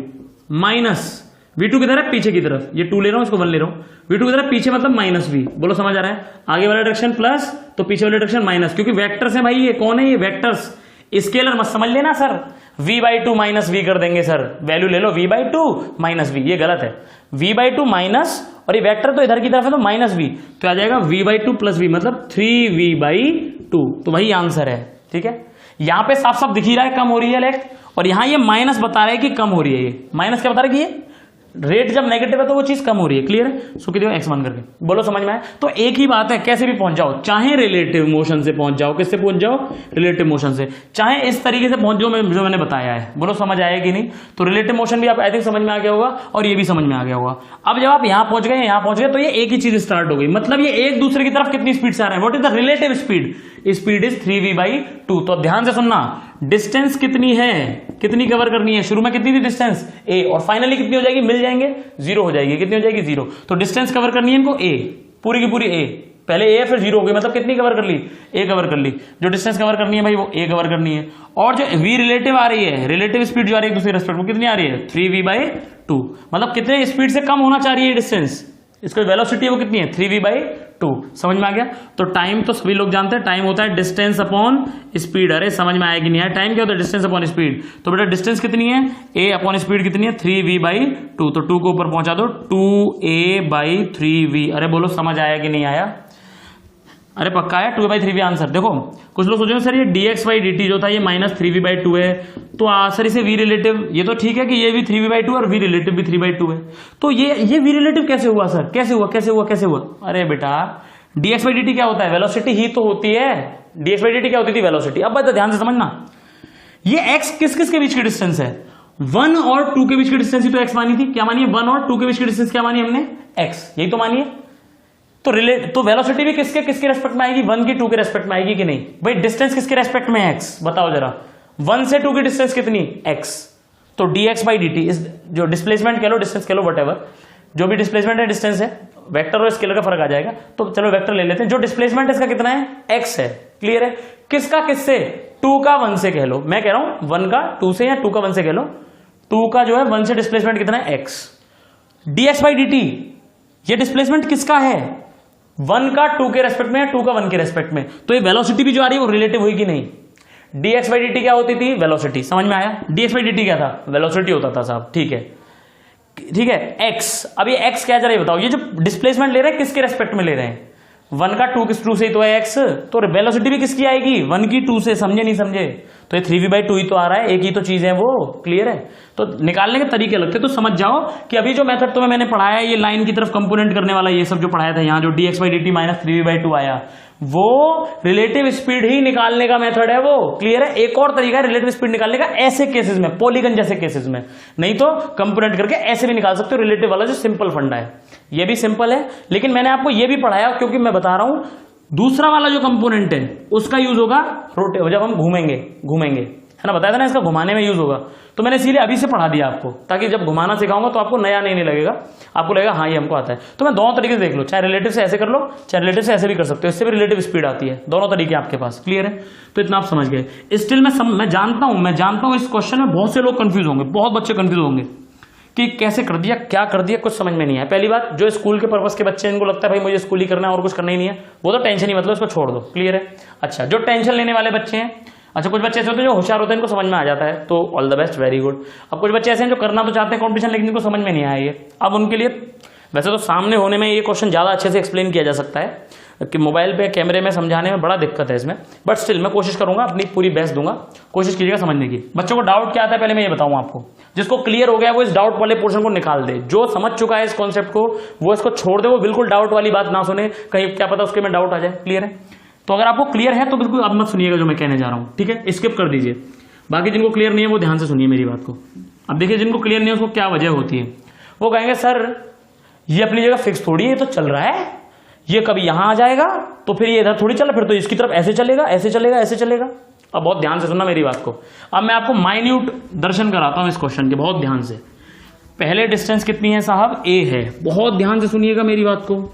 माइनस v2 किधर है, पीछे की तरफ, ये 2 ले रहा हूं, इसको 1 ले रहा हूं, v2 किधर है, पीछे मतलब माइनस v। बोलो समझ आ रहा है, आगे वाला डायरेक्शन प्लस तो पीछे वाला डायरेक्शन माइनस, क्योंकि वेक्टर्स है भाई, ये कौन है, ये वेक्टर्स, स्केलर मत समझ लेना सर, v/2 माइनस v कर देंगे सर, वैल्यू ले लो v/2 माइनस v, ये गलत है, v/2 माइनस, और ये वेक्टर तो इधर की तरफ है तो माइनस v, तो आ जाएगा v/2 प्लस v, मतलब 3v/2, तो वही आंसर है, ठीक है। यहां पे साफ साफ दिख ही रहा है कम हो रही है लेफ्ट, और यहां ये माइनस बता रहा है कि कम हो रही है, ये माइनस क्या बता रहा है कि ये रेट जब नेगेटिव है तो वो चीज कम हो रही है, क्लियर है। सो कितने x मान करके, बोलो समझ में आया। तो एक ही बात है, कैसे भी पहुंच जाओ, चाहे रिलेटिव मोशन से पहुंच जाओ, किससे पहुंच जाओ, रिलेटिव मोशन से, चाहे इस तरीके से पहुंच जाओ जो मैंने बताया है, बोलो समझ आया कि नहीं। तो रिलेटिव मोशन भी आप आई थिंक समझ में आ गया होगा, और ये भी समझ में आ गया होगा। अब जब आप यहां पहुंच गए, यहां पहुंच गए, तो ये एक ही चीज स्टार्ट हो गई, मतलब ये एक दूसरे की तरफ कितनी स्पीड से आ रहे हैं, what is the relative speed, speed is 3v/2। तो ध्यान से सुनना, डिस्टेंस कितनी है, कितनी कवर करनी है, शुरू में कितनी थी डिस्टेंस a, और फाइनली कितनी हो जाएगी, मिल जाएंगे 0 हो जाएगी, कितनी हो जाएगी 0। तो डिस्टेंस कवर करनी है इनको a, पूरी की पूरी a, पहले a फिर 0 हो गई, मतलब कितनी कवर कर ली, a कवर कर ली। जो डिस्टेंस कवर करनी है भाई वो a कवर करनी है, और जो v रिलेटिव आ रही है, रिलेटिव स्पीड जो आ रही है दूसरे रेस्पेक्ट में, कितनी आ रही है 3v/2, मतलब कितने स्पीड से कम होना चाह रही है डिस्टेंस, इसको वेलोसिटी है वो कितनी है 3v/2, समझ में आ गया। तो टाइम तो सभी लोग जानते हैं, टाइम होता है डिस्टेंस अपॉन स्पीड। अरे समझ में आएगी नहीं है, टाइम क्या होता है, डिस्टेंस अपॉन स्पीड। तो बेटा डिस्टेंस कितनी है, a अपॉन स्पीड कितनी है 3v/2, तो 2 को ऊपर पहुंचा दो, 2a/3v। अरे बोलो समझ आया कि नहीं आया, अरे पक्का है 2a/3v आंसर। देखो कुछ लोग सोचेंगे सर ये dx/dt जो था ये -3v/2 है, तो सर इसे v रिलेटिव, ये तो ठीक है कि ये भी 3v/2 और v रिलेटिव भी 3/2 है, तो ये v रिलेटिव कैसे हुआ सर, कैसे हुआ। अरे बेटा dx/dt क्या होता है, वेलोसिटी ही तो होती है, dx/dt क्या होती थी, वेलोसिटी। अब बता ध्यान से समझना, ये x किस किस के बीच की डिस्टेंस है, 1 और 2 के बीच की डिस्टेंस ही तो x मानी थी, क्या मानी है 1 और 2 के बीच की डिस्टेंस क्या मानी हमने, x, यही तो मानी है। तो वेलोसिटी भी किसके रेस्पेक्ट में आएगी, 1 की 2 के रेस्पेक्ट में आएगी कि नहीं। भाई डिस्टेंस किसके रेस्पेक्ट में है, x, बताओ जरा, 1 से 2 की डिस्टेंस कितनी, x, तो dx/dt इस जो डिस्प्लेसमेंट कह लो, डिस्टेंस कह लो, वटएवर जो भी डिस्प्लेसमेंट है, डिस्टेंस है, वेक्टर और स्केलर का फर्क आ जाएगा, तो चलो वेक्टर ले लेते हैं। जो डिस्प्लेसमेंट है इसका कितना है, x है, क्लियर है। किसका किससे, 2 का 1 से कह लो, मैं कह रहा हूं 1 का 2 से या 2 का 1 से कह लो, 2 का जो है 1 से डिस्प्लेसमेंट कितना है, x। dx/dt ये डिस्प्लेसमेंट किसका है, 1 का 2 के रेस्पेक्ट में है, 2 का 1 के रेस्पेक्ट में, तो ये वेलोसिटी भी जो आ रही है वो रिलेटिव हुई कि नहीं। dx बाई dt क्या होती थी? वेलोसिटी। समझ में आया? dx बाई dt क्या था? वेलोसिटी होता था साहब। ठीक है, ठीक है। x, अब ये x क्या जा रहा है बताओ? ये जो डिस्प्लेसमेंट ले रहे हैं किसके रेस्पेक्ट में ले रहे हैं? 1 का 2 से ही तो है x, तो वेलोसिटी भी किसकी आएगी? 1 की 2 से। समझे नहीं समझे? तो ये 3v/2 ही तो आ रहा है, एक ही तो चीज है वो। क्लियर है? तो निकालने के तरीके लगते, तो समझ जाओ कि अभी जो मेथड तुम्हें मैंने पढ़ाया है, ये लाइन की तरफ कंपोनेंट करने वाला, ये सब जो पढ़ाया था यहाँ, जो dx/dt माइनस 3v/2 आया, वो रिलेटिव स्पीड ही निकालने का मेथड है वो। क्लियर है? एक और तरीका है रिलेटिव स्पीड निकालने का ऐसे केसेस में, पॉलीगन जैसे केसेस में, नहीं तो कंपोनेंट करके ऐसे भी निकाल सकते हो। रिलेटिव वाला जो सिंपल फंडा है, ये भी सिंपल है, लेकिन मैंने आपको ये भी पढ़ाया क्योंकि मैं बता रहा हूं दूसरा वाला जो कंपोनेंट है उसका यूज होगा जब हम घूमेंगे, है ना? बताया था ना, इसका घुमाने में यूज होगा, तो मैंने इसीलिए अभी से पढ़ा दिया आपको, ताकि जब घुमाना सिखाऊंगा तो आपको नया नहीं लगेगा, आपको लगेगा हाँ ये हमको आता है। तो मैं दोनों तरीके से देख लो, चाहे रिलेटिव से ऐसे कर लो, चाहे रिलेटिव से ऐसे भी कर सकते हो, इससे भी रिलेटिव स्पीड आती है। दोनों तरीके आपके पास। क्लियर है? तो इतना आप समझ गए। स्टिल मैं जानता हूं इस क्वेश्चन में बहुत से लोग कंफ्यूज होंगे, बहुत बच्चे कंफ्यूज होंगे कि कैसे कर दिया, क्या कर दिया, कुछ समझ में नहीं है। पहली बात, जो स्कूल के पर्पस के बच्चे, इनको लगता है भाई मुझे स्कूल ही करना है और कुछ करना ही नहीं है, वो तो टेंशन ही मतलब इसको छोड़ दो। क्लियर है? अच्छा, जो टेंशन लेने वाले बच्चे हैं, अच्छा कुछ बच्चे ऐसे होते हैं जो होशियार होते हैं, इनको समझ में आ जाता है, तो all the best, very good. अब कुछ बच्चे ऐसे हैं जो करना तो चाहते हैं कॉम्पिटिशन, लेकिन इनको समझ में नहीं आया ये। अब उनके लिए वैसे तो सामने होने में ये क्वेश्चन ज़्यादा अच्छे से एक्सप्लेन किया जा सकता है कि मोबाइल पे कैमरे में समझाने में बड़ा दिक्कत है इसमें, बट स्टिल मैं कोशिश करूंगा, अपनी पूरी बेस्ट दूंगा, कोशिश कीजिएगा समझने की। बच्चों को डाउट क्या आता है पहले मैं ये बताऊं आपको, जिसको क्लियर हो गया वो इस डाउट वाले पोर्शन को निकाल दे, जो समझ चुका है इस कॉन्सेप्ट को वो इसको छोड़ दे, वो बिल्कुल डाउट वाली बात ना सुने, कहीं क्या पता उसके में डाउट आ जाए। क्लियर है? तो अगर आपको क्लियर है तो बिल्कुल अब मत सुनिएगा जो मैं कहने जा रहा हूं, ठीक है? स्किप कर दीजिए। बाकी जिनको क्लियर नहीं है वो ध्यान से सुनिए मेरी बात को। अब देखिए, जिनको क्लियर नहीं है उसको क्या वजह होती है, वो कहेंगे सर ये अपनी जगह फिक्स थोड़ी है, ये तो चल रहा है, ये कभी यहां आ जाएगा तो फिर ये इधर थोड़ी चला, फिर तो इसकी तरफ ऐसे चलेगा, ऐसे चलेगा, ऐसे चलेगा। अब बहुत ध्यान से सुनना मेरी बात को। अब मैं आपको माइन्यूट दर्शन कराता हूं इस क्वेश्चन के, बहुत ध्यान से। पहले डिस्टेंस कितनी है साहब? ए है। बहुत ध्यान से सुनिएगा मेरी बात को,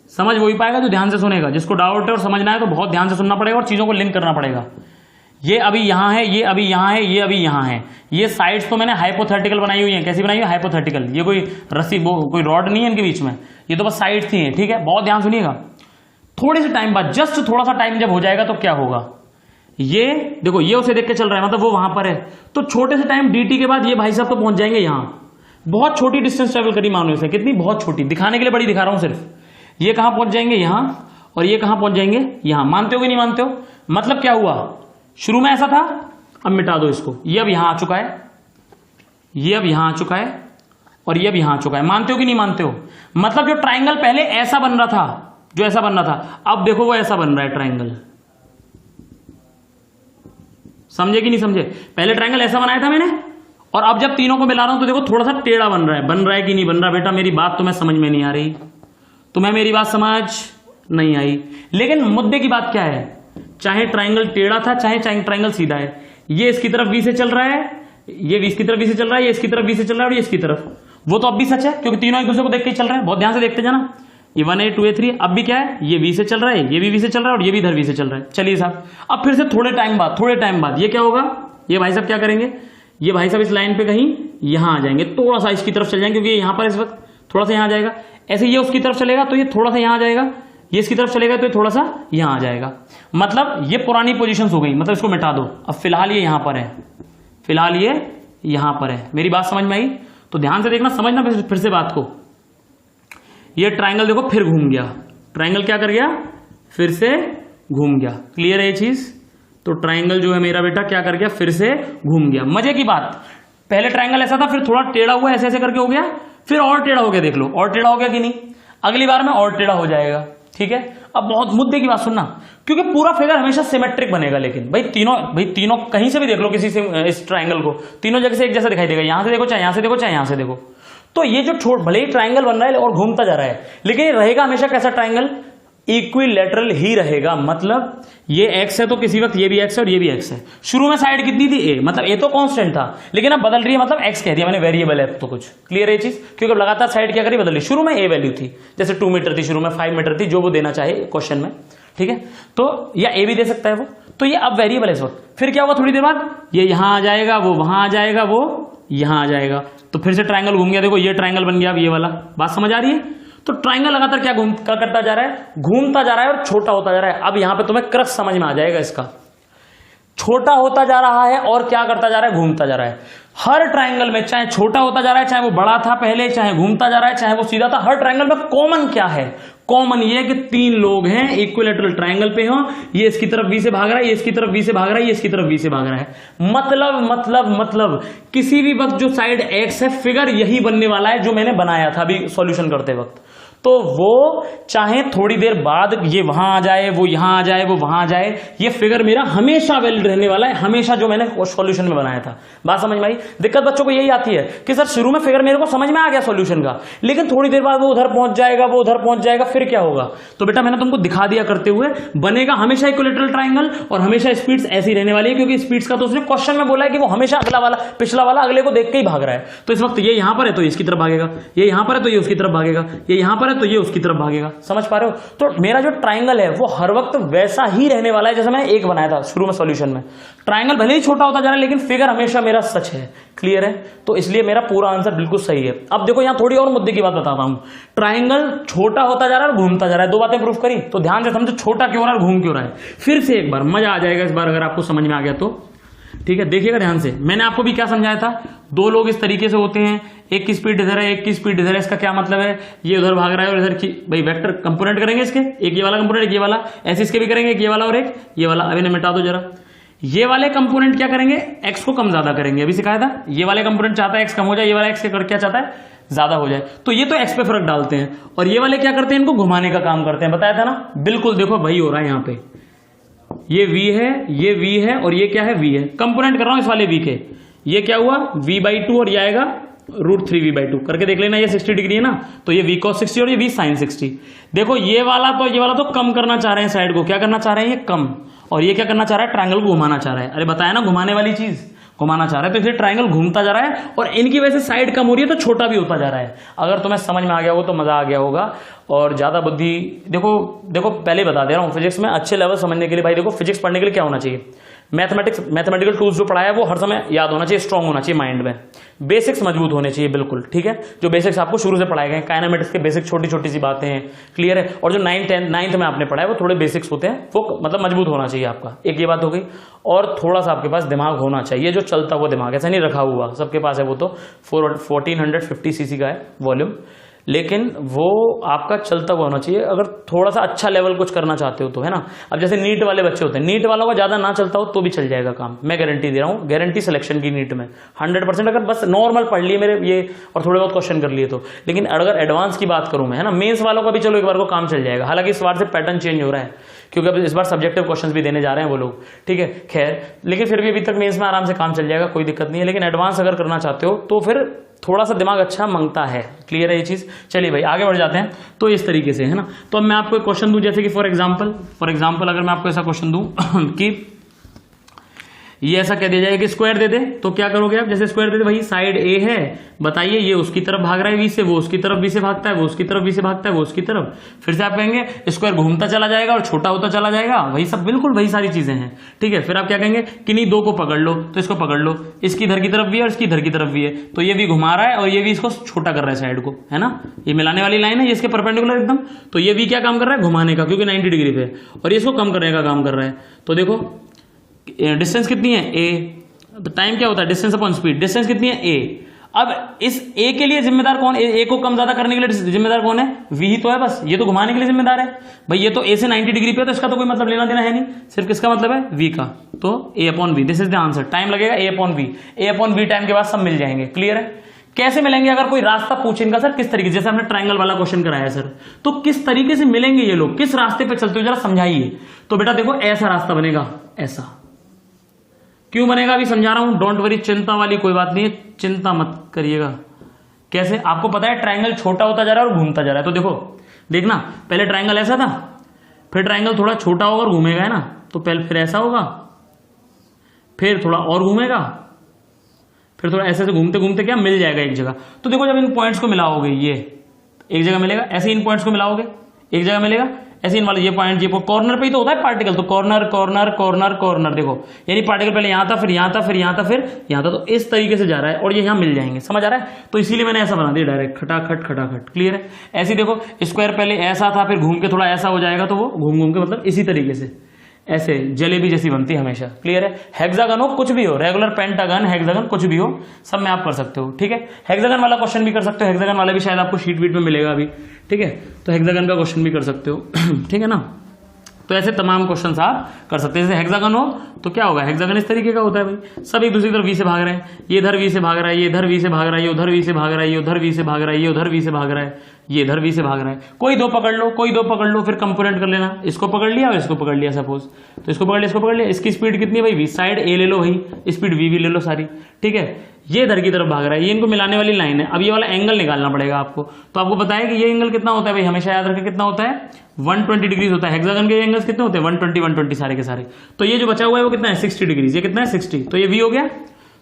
समझ वही पाएगा जो ध्यान से सुनेगा। जिसको डाउट है और समझना है तो बहुत ध्यान से सुनना पड़ेगा और चीजों को लिंक करना पड़ेगा। ये अभी यहां है, ये अभी यहां है, ये अभी यहां है। ये साइड्स तो मैंने हाइपोथेटिकल बनाई हुई है। कैसी बनाई हुई है? हाइपोथेटिकल। ये कोई रस्सी, कोई रॉड नहीं है इनके बीच में, ये तो बस साइड्स थी, ठीक है? बहुत ध्यान सुनिएगा। थोड़े से टाइम बाद, जस्ट थोड़ा सा टाइम जब हो जाएगा तो क्या होगा, ये देखो, ये उसे देख के चल रहा है, मतलब वो वहां पर है, तो छोटे से टाइम dt के बाद ये भाई साहब तो पहुंच जाएंगे यहां। बहुत छोटी डिस्टेंस ट्रेवल करी मानो इसे, कितनी बहुत छोटी, दिखाने के लिए बड़ी दिखा रहा हूं सिर्फ। ये कहां पहुंच जाएंगे? यहां। और ये कहां पहुंच जाएंगे? यहां। मानते हो कि नहीं मानते हो? मतलब क्या हुआ, शुरू में ऐसा था, अब मिटा दो इसको, ये अब यहां आ चुका है, ये अब यहां आ चुका है, और ये अब यहां आ चुका है। मानते हो कि नहीं मानते हो? मतलब जो ट्राइंगल पहले ऐसा बन रहा था, जो ऐसा बन रहा था, अब देखो वो ऐसा बन रहा है ट्राइंगल। समझे कि नहीं समझे? पहले ट्राइंगल ऐसा बनाया था मैंने, और अब जब तीनों को मिला रहा हूं तो देखो थोड़ा सा टेढ़ा बन रहा है कि नहीं बन रहा? बेटा मेरी बात तुम्हें समझ में नहीं आ रही, तुम्हें मेरी बात समझ नहीं आई। लेकिन मुद्दे की बात क्या है, चाहे ट्राइंगल टेढ़ा था, चाहे ट्राइंगल सीधा है, ये इसकी तरफ v से चल रहा है, ये इसकी तरफ v से चल रहा है, ये इसकी तरफ v से चल रहा है, और ये इसकी तरफ, वो तो अब भी सच है क्योंकि तीनों एक दूसरे को देख के चल रहे हैं। बहुत ध्यान से देखते जाना, ये 1a 2a 3, अब भी क्या है, ये v से चल रहा है, ये भी v से चल रहा है, और ये भी इधर v से चल रहा है। चलिए साहब, अब फिर से थोड़े टाइम बाद ये क्या होगा, ये भाई साहब क्या करेंगे, ये भाई साहब इस लाइन पे कहीं यहां आ जाएंगे, थोड़ा सा इसकी तरफ चल जाएंगे क्योंकि यहां पर इस वक्त थोड़ा सा यहां आ जाएगा। ऐसे ये उसकी तरफ चलेगा तो ये थोड़ा सा यहां आ जाएगा, ये इसकी तरफ चलेगा तो ये थोड़ा सा यहां आ जाएगा। मतलब ये पुरानी पोजीशंस हो गई, मतलब इसको मिटा दो। अब फिलहाल ये यहां पर है, फिलहाल ये यहां पर है। मेरी बात समझ में आई? तो ध्यान से देखना, समझना फिर से बात को। ये ट्राइंगल देखो फिर घूम गया, ट्राइंगल क्या कर गया, फिर से घूम गया। क्लियर है ये चीज? तो ट्राइंगल जो है मेरा बेटा क्या कर गया, फिर से घूम गया। मजे की बात, पहले ट्राइंगल ऐसा था, फिर थोड़ा टेढ़ा हुआ, ऐसे ऐसे करके हो गया, फिर और टेढ़ा हो गया। देख लो और टेढ़ा हो गया कि नहीं? अगली बार में और टेढ़ा हो जाएगा। ठीक है? अब बहुत मुद्दे की बात सुनना, क्योंकि पूरा फिगर हमेशा सिमेट्रिक बनेगा। लेकिन भाई तीनों कहीं से भी देख लो, किसी से इस ट्राइंगल को, तीनों जगह से एक जैसा दिखाई देगा। यहां से देखो, चाहे यहां से देखो, चाहे यहां से देखो। तो ये जो भले ही ट्राइंगल बन रहा है और घूमता जा रहा है, लेकिन ये रहेगा हमेशा कैसा ट्राइंगल, इक्विलैटरल ही रहेगा। मतलब ये एक्स है तो किसी वक्त ये भी एक्स है और ये भी एक्स है। शुरू में साइड कितनी थी, ए, मतलब ए तो कांस्टेंट था, लेकिन अब बदल रही है, मतलब एक्स कह दिया मैंने, वेरिएबल है तो कुछ। क्लियर है ये चीज? क्योंकि लगातार साइड क्या करी, बदल रही। शुरू में ए वैल्यू थी, जैसे 2 मीटर थी, शुरू में 5 मीटर थी, जो वो देना चाहे क्वेश्चन में। ठीक है? तो या ए भी दे सकता है वो, तो ये अब वेरिएबल है इस वक्त। फिर क्या होगा, थोड़ी देर बाद ये यहां आ जाएगा, वो वहां आ जाएगा, वो यहां आ जाएगा, तो फिर से ट्राइंगल घूम गया। देखो ये ट्राइंगल बन गया अब ये वाला। बात समझ आ रही है? तो ट्राइंगल लगातार क्या करता जा रहा है, घूमता जा रहा है और छोटा होता जा रहा है। अब यहां पे तुम्हें क्रक्स समझ में आ जाएगा इसका। छोटा होता जा रहा है और क्या करता जा रहा है, घूमता जा रहा है। हर ट्रायंगल में चाहे छोटा होता जा रहा है, चाहे वो बड़ा था पहले, चाहे घूमता जा रहा है, चाहे वो सीधा था, हर ट्रायंगल में कॉमन क्या है, कॉमन ये है कि तीन लोग हैं इक्विलेटरल ट्रायंगल पे हो, ये इसकी तरफ V से भाग रहा है, ये इसकी तरफ V से भाग रहा है, ये इसकी तरफ V से भाग रहा है। मतलब किसी भी वक्त जो साइड X है, फिगर यही बनने वाला है जो मैंने बनाया था अभी सॉल्यूशन करते वक्त। तो वो चाहे थोड़ी देर बाद ये वहां आ जाए, वो यहां आ जाए, वो वहां आ जाए, ये फिगर मेरा हमेशा वैलिड रहने वाला है, हमेशा जो मैंने सॉल्यूशन में बनाया था। बात समझ में आई? दिक्कत बच्चों को यही आती है कि सर शुरू में फिगर मेरे को समझ में आ गया सॉल्यूशन का, लेकिन थोड़ी देर बाद वो उधर पहुंच जाएगा, वो उधर पहुंच जाएगा, फिर क्या होगा? तो बेटा मैंने तुमको दिखा दिया करते हुए, बनेगा हमेशा इक्विलेटरल ट्रायंगल और हमेशा स्पीड्स ऐसी रहने वाली है, क्योंकि स्पीड्स का तो उसने क्वेश्चन में बोला है कि वो हमेशा अगला वाला पिछला वाला अगले को देख के ही भाग रहा है। तो इस वक्त ये यहां पर है तो इसकी तरफ भागेगा, ये यहां पर है तो ये उसकी तरफ भागेगा, ये यहां पर है तो ये उसकी तरफ भागेगा। समझ पा रहे हो? तो मेरा जो ट्रायंगल है वो हर वक्त वैसा ही रहने वाला है जैसा मैंने एक बनाया था शुरू में सॉल्यूशन में। ट्रायंगल भले ही छोटा होता जा रहा है लेकिन फिगर हमेशा मेरा सच है। क्लियर है? तो इसलिए मेरा पूरा आंसर बिल्कुल सही है। अब देखो यहां थोड़ी और मुद्दे की बात बताता हूं। ट्रायंगल छोटा होता जा रहा है और घूमता जा रहा है, दो बातें प्रूफ करी, तो ध्यान से समझो छोटा क्यों हो रहा है और घूम क्यों रहा है। फिर से एक बार मजा आ जाएगा इस बार अगर आपको समझ में आ गया तो। ठीक है, देखिएगा ध्यान से। मैंने आपको भी क्या समझाया था, दो लोग इस तरीके से होते हैं, एक की स्पीड इधर है, एक की स्पीड इधर है। इसका क्या मतलब है, ये उधर भाग रहा है और इधर की, भाई वेक्टर कंपोनेंट करेंगे इसके, एक ये वाला कंपोनेंट, एक ये वाला, ऐसे इसके भी करेंगे, एक ये वाला और एक ये वाला। अभी मिटा दो जरा। ये वाले कंपोनेंट क्या करेंगे, एक्स को कम ज्यादा करेंगे। अभी सिखाया था, ये वाले कंपोनेंट चाहता है एक्स कम हो जाए, ये वाला एक्स क्या चाहता है, ज्यादा हो जाए। तो ये तो एक्स पे फर्क डालते हैं, और ये वाले क्या करते हैं, इनको घुमाने का काम करते हैं। बताया था ना, बिल्कुल देखो वही हो रहा है यहाँ पे। ये v है, ये v है, और ये क्या है, v है। कंपोनेंट कर रहा हूं इस वाले v के। ये क्या हुआ, v/2 और ये आएगा √3v/2 करके देख लेना। ये 60 डिग्री है ना, तो ये v cos 60 और ये v sin 60। देखो ये वाला तो कम करना चाह रहे हैं साइड को। क्या करना चाह रहे हैं, ये कम, और ये क्या करना चाह रहा है, ट्रायंगल को घुमाना चाह रहा है। अरे बताया ना, घुमाने वाली चीज घुमाना चाह रहा है, तो इसलिए ट्रायंगल घूमता जा रहा है और इनकी वजह से साइड कम हो रही है तो छोटा भी होता जा रहा है। अगर तुम्हें समझ में आ गया हो तो मजा आ गया होगा। और ज्यादा बुद्धि देखो पहले बता दे रहा हूँ, फिजिक्स में अच्छे लेवल समझने के लिए भाई देखो, फिजिक्स पढ़ने के लिए क्या होना चाहिए, मैथमेटिकल टूल्स जो पढ़ाया है वो हर समय याद होना चाहिए, स्ट्रांग होना चाहिए माइंड में, बेसिक्स मजबूत होने चाहिए बिल्कुल। ठीक है, जो बेसिक्स आपको शुरू से पढ़ाए गए, काइनेमेटिक्स के बेसिक छोटी छोटी सी बातें हैं, क्लियर है। और जो 9th में आपने पढ़ा है वो थोड़े बेसिक्स होते हैं, वो मतलब मजबूत होना चाहिए आपका। एक ये बात हो गई। और थोड़ा सा आपके पास दिमाग होना चाहिए, जो चलता हुआ दिमाग, ऐसा नहीं रखा हुआ सबके पास है, वो तो 1450 सीसी का है वॉल्यूम, लेकिन वो आपका चलता हुआ होना चाहिए अगर थोड़ा सा अच्छा लेवल कुछ करना चाहते हो तो, है ना। अब जैसे नीट वाले बच्चे होते हैं, नीट वालों का ज्यादा ना चलता हो तो भी चल जाएगा काम, मैं गारंटी दे रहा हूँ, गारंटी सिलेक्शन की नीट में 100%। अगर बस नॉर्मल पढ़ लिए मेरे ये और थोड़े बहुत क्वेश्चन कर लिए तो। लेकिन अगर एडवांस की बात करूं मैं, है ना, मेंस वालों का भी चलो एक बार को काम चल जाएगा। हालांकि इस बार से पैटर्न चेंज हो रहा है क्योंकि अब इस बार सब्जेक्टिव क्वेश्चंस भी देने जा रहे हैं वो लोग, ठीक है, खैर, लेकिन फिर भी अभी तक मेंस में आराम से काम चल जाएगा, कोई दिक्कत नहीं है। लेकिन एडवांस अगर करना चाहते हो तो फिर थोड़ा सा दिमाग अच्छा मांगता है। क्लियर है ये चीज? चलिए भाई आगे बढ़ जाते हैं। तो इस तरीके से, है ना। तो अब मैं आपको एक क्वेश्चन दूं, जैसे कि फॉर एग्जांपल अगर मैं आपको ऐसा क्वेश्चन दूं कि ये ऐसा कह दिया जाए कि स्क्वायर दे दे, तो क्या करोगे आप, जैसे स्क्वायर दे दे, भाई साइड ए है, बताइए ये उसकी तरफ भाग रहा है वी से, वो उसकी तरफ वी से भागता है, वो उसकी तरफ वी से भागता है, वो उसकी तरफ। फिर से आप कहेंगे स्क्वायर घूमता चला जाएगा और छोटा होता चला जाएगा, वही सब बिल्कुल वही सारी चीजें हैं। ठीक है, फिर आप क्या कहेंगे, किन्हीं दो को पकड़ लो, तो इसको पकड़ लो, इसकी इधर की तरफ भी है और इसकी इधर की तरफ भी है, तो ये भी घुमा रहा है और ये भी इसको छोटा कर रहा है साइड को, है ना। ये मिलाने वाली लाइन है, ये इसके परपेंडिकुलर एकदम, तो ये भी क्या काम कर रहा है, घुमाने का, क्योंकि 90 डिग्री पे, और ये इसको कम करने का काम कर रहा है। तो देखो डिस्टेंस कितनी है, ए, टाइम क्या होता है, डिस्टेंस अपॉन स्पीड, डिस्टेंस कितनी है, ए। अब इस ए के लिए जिम्मेदार कौन, ए को कम ज्यादा करने के लिए जिम्मेदार कौन है, वी ही तो है, बस ये तो घुमाने के लिए जिम्मेदार है भाई। ये तो ए से 90 डिग्री पे है, तो इसका तो कोई मतलब लेना देना है नहीं, सिर्फ किसका मतलब है, वी का। तो A upon V, this is the answer. Time लगेगा ए अपॉन वी टाइम के बाद सब मिल जाएंगे। क्लियर है? कैसे मिलेंगे, अगर कोई रास्ता पूछे इनका, सर किस तरीके से, जैसे हमने ट्रायंगल वाला क्वेश्चन कराया सर, तो किस तरीके से मिलेंगे ये लोग, किस रास्ते पे चलते हो जरा समझाइए। तो बेटा देखो ऐसा रास्ता बनेगा, ऐसा क्यों बनेगा अभी समझा रहा हूं, डोंट वरी, चिंता वाली कोई बात नहीं है, चिंता मत करिएगा। कैसे, आपको पता है ट्रायंगल छोटा होता जा रहा है और घूमता जा रहा है, तो देखो देखना, पहले ट्रायंगल ऐसा था, फिर ट्रायंगल थोड़ा छोटा होगा और घूमेगा, है ना, तो पहले फिर ऐसा होगा, फिर थोड़ा और घूमेगा, फिर थोड़ा ऐसे घूमते घूमते क्या मिल जाएगा एक जगह। तो देखो जब इन पॉइंट्स को मिलाओगे, ये एक जगह मिलेगा, ऐसे इन पॉइंट्स को मिलाओगे एक जगह मिलेगा, ऐसे इन वाले ये पॉइंट, ये कॉर्नर पे ही तो होता है पार्टिकल, तो कॉर्नर कॉर्नर कॉर्नर कॉर्नर, देखो यानी पार्टिकल पहले यहां था, फिर यहां था, फिर यहां था, फिर यहां था, तो इस तरीके से जा रहा है और ये यहां मिल जाएंगे। समझ आ रहा है? तो इसीलिए मैंने ऐसा बना दिया डायरेक्ट, खटाखट खटाखट। क्लियर है? ऐसे देखो स्क्वायर पहले ऐसा था, फिर घूम के थोड़ा ऐसा हो जाएगा, तो वो घूम घूम के मतलब इसी तरीके से ऐसे जलेबी जैसी बनती है हमेशा। क्लियर है? हेक्सागन हो, कुछ भी हो, रेगुलर, पेंटागन, हेक्सागन, कुछ भी हो, सब में आप कर सकते हो। ठीक है? हेक्सागन वाला क्वेश्चन भी कर सकते हो, हेक्सागन वाला भी शायद आपको शीट वीट में मिलेगा अभी। ठीक है? तो हेक्सागन का क्वेश्चन भी कर सकते हो। ठीक है ना? तो ऐसे तमाम क्वेश्चन आप कर सकते हैं। जैसे हेक्सागन हो तो क्या होगा, हेक्सागन इस तरीके का होता है भाई, सब एक दूसरी तरफ वी से भाग रहे हैं, ये इधर वी से भाग रहा है, ये इधर वी से भाग रहा है, ये उधर वी से भाग रहा है, ये उधर वी से भाग रहा है, ये उधर वी से भाग रहा है, ये इधर वी से भाग रहा है। कोई दो पकड़ लो, कोई दो पकड़ लो, फिर कंपोनेंट कर लेना। इसको पकड़ लिया और इसको पकड़ लिया सपोज, तो इसको पकड़ लिया, इसको पकड़ लिया। इसकी स्पीड कितनी है भाई, वी साइड ए ले लो भाई, स्पीड वी ले लो सारी। ठीक है? ये इधर की तरफ भाग रहा है, ये इनको मिलाने वाली लाइन है। अब ये वाला एंगल निकालना पड़ेगा आपको। तो आपको पता है कि ये एंगल कितना होता है भाई, हमेशा याद रखें कितना होता है, 120 डिग्रीज होता है। हेक्सागन के एंगल्स कितने होते हैं, 120 सारे के सारे। तो ये जो बचा हुआ है वो कितना है, 60 डिग्रीज। ये कितना है, 60। तो ये वी हो गया।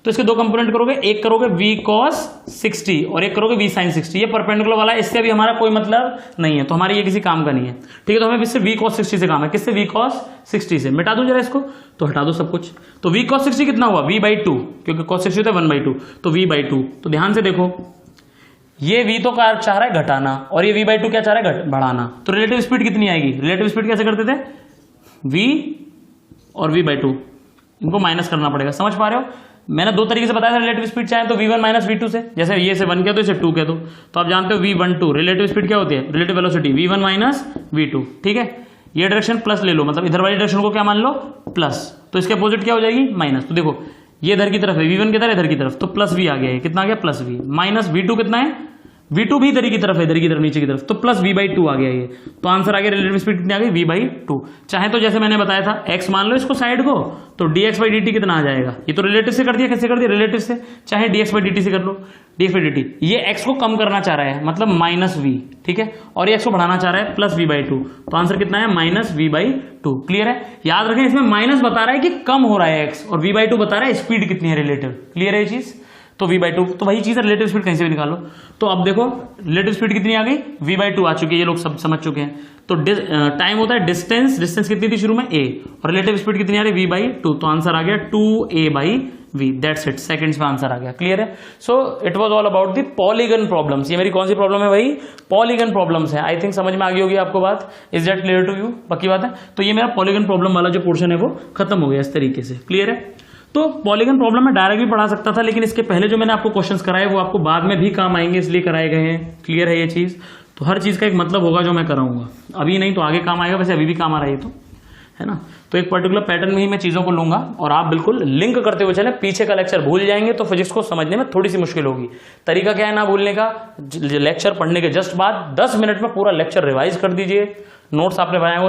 तो इसके दो कंपोनेंट करोगे, एक करोगे v cos 60 और एक करोगे v sin 60। ये परपेंडिकुलर वाला है, इससे भी हमारा कोई मतलब नहीं है, तो हमारी ये किसी काम का नहीं है। ठीक है? तो हमें इससे v cos 60 से काम है। किससे, v cos 60 से। मिटा दूं जरा इसको, तो हटा दो सब कुछ। तो v cos 60 कितना हुआ, v/2, क्योंकि cos 60 होता है 1/2, तो v/2। तो ध्यान से देखो, ये v तो चाह रहा है घटाना और ये v/2 क्या चाह रहा है, बढ़ाना। तो रिलेटिव स्पीड कितनी आएगी, रिलेटिव स्पीड कैसे करते थे, v और v/2, इनको माइनस करना पड़ेगा। समझ पा रहे हो? मैंने दो तरीके से बताया था रिलेटिव स्पीड चाहे तो v1 माइनस v2 से, जैसे ये से 1 कह दो, इसे 2 कह दो। तो आप जानते हो v12 रिलेटिव स्पीड क्या होती है, relative velocity v1 minus v2। ठीक है? ये डायरेक्शन प्लस ले लो, मतलब इधर वाली डायरेक्शन को क्या मान लो, प्लस। तो इसके अपोजिट क्या हो जाएगी, माइनस। तो देखो ये इधर की तरफ है, v1 किधर है, इधर की तरफ, तो प्लस v आ गया है। कितना आ गया, प्लस v। माइनस v2 कितना है, v2 भी इधर की तरफ है, इधर की तरफ, नीचे की तरफ, तो प्लस v/2 आ गया ये। तो आंसर आ गया, रिलेटिव स्पीड कितनी आ गई, v/2। चाहे तो जैसे मैंने बताया था x मान लो इसको साइड को, तो dx/dt कितना आ जाएगा। ये तो रिलेटिव से कर दिया, कैसे कर दिया, रिलेटिव से। चाहे dx/dt से कर लो, dx/dt। ये x को कम करना चाह रहा है, मतलब माइनस v। ठीक है? और ये x को बढ़ाना चाह रहा है, प्लस v/2। तो आंसर कितना है, माइनस v/2। क्लियर है? याद रखें, इसमें माइनस बता रहा है कि कम हो रहा है x, और v/2 बता रहा है स्पीड कितनी है, रिलेटिव। क्लियर है ये चीज? तो v/2 तो वही चीज है, रिलेटिव स्पीड कहीं से भी निकालो। तो अब देखो रिलेटिव स्पीड कितनी आ गई, v/2 आ चुकी है, ये लोग सब समझ चुके हैं। तो टाइम होता है डिस्टेंस, डिस्टेंस कितनी थी शुरू में, a, और रिलेटिव स्पीड कितनी आ रही, v/2। तो आंसर आ गया 2a/v। दैट्स इट, सेकंड्स में आंसर आ गया। क्लियर है? So it was all about the polygon problems. ये मेरी कौन सी प्रॉब्लम है भाई, पॉलीगन प्रॉब्लम्स है। आई थिंक समझ में आ गई होगी आपको बात। Is that clear to you? पक्की बात है? तो ये मेरा पॉलीगन प्रॉब्लम वाला जो पोर्शन है वो खत्म हो गया इस तरीके से। क्लियर है? तो पॉलीगन प्रॉब्लम में डायरेक्ट भी पढ़ा सकता था, लेकिन इसके पहले जो मैंने आपको क्वेश्चंस कराए वो आपको बाद में भी काम आएंगे, इसलिए कराए गए हैं। क्लियर है ये चीज? तो हर चीज का एक मतलब होगा जो मैं कराऊंगा, अभी नहीं तो आगे काम आएगा, वैसे अभी भी काम आ रहा है, तो है ना। तो एक पर्टिकुलर पैटर्न में ही मैं चीजों को लूंगा और आप बिल्कुल लिंक करते हुए चले। पीछे का लेक्चर भूल जाएंगे तो फिजिक्स को समझने में थोड़ी सी मुश्किल होगी। तरीका क्या है ना भूलने का, लेक्चर पढ़ने के जस्ट बाद 10 मिनट में पूरा लेक्चर रिवाइज कर दीजिए। नोट्स आपने बनाए हुए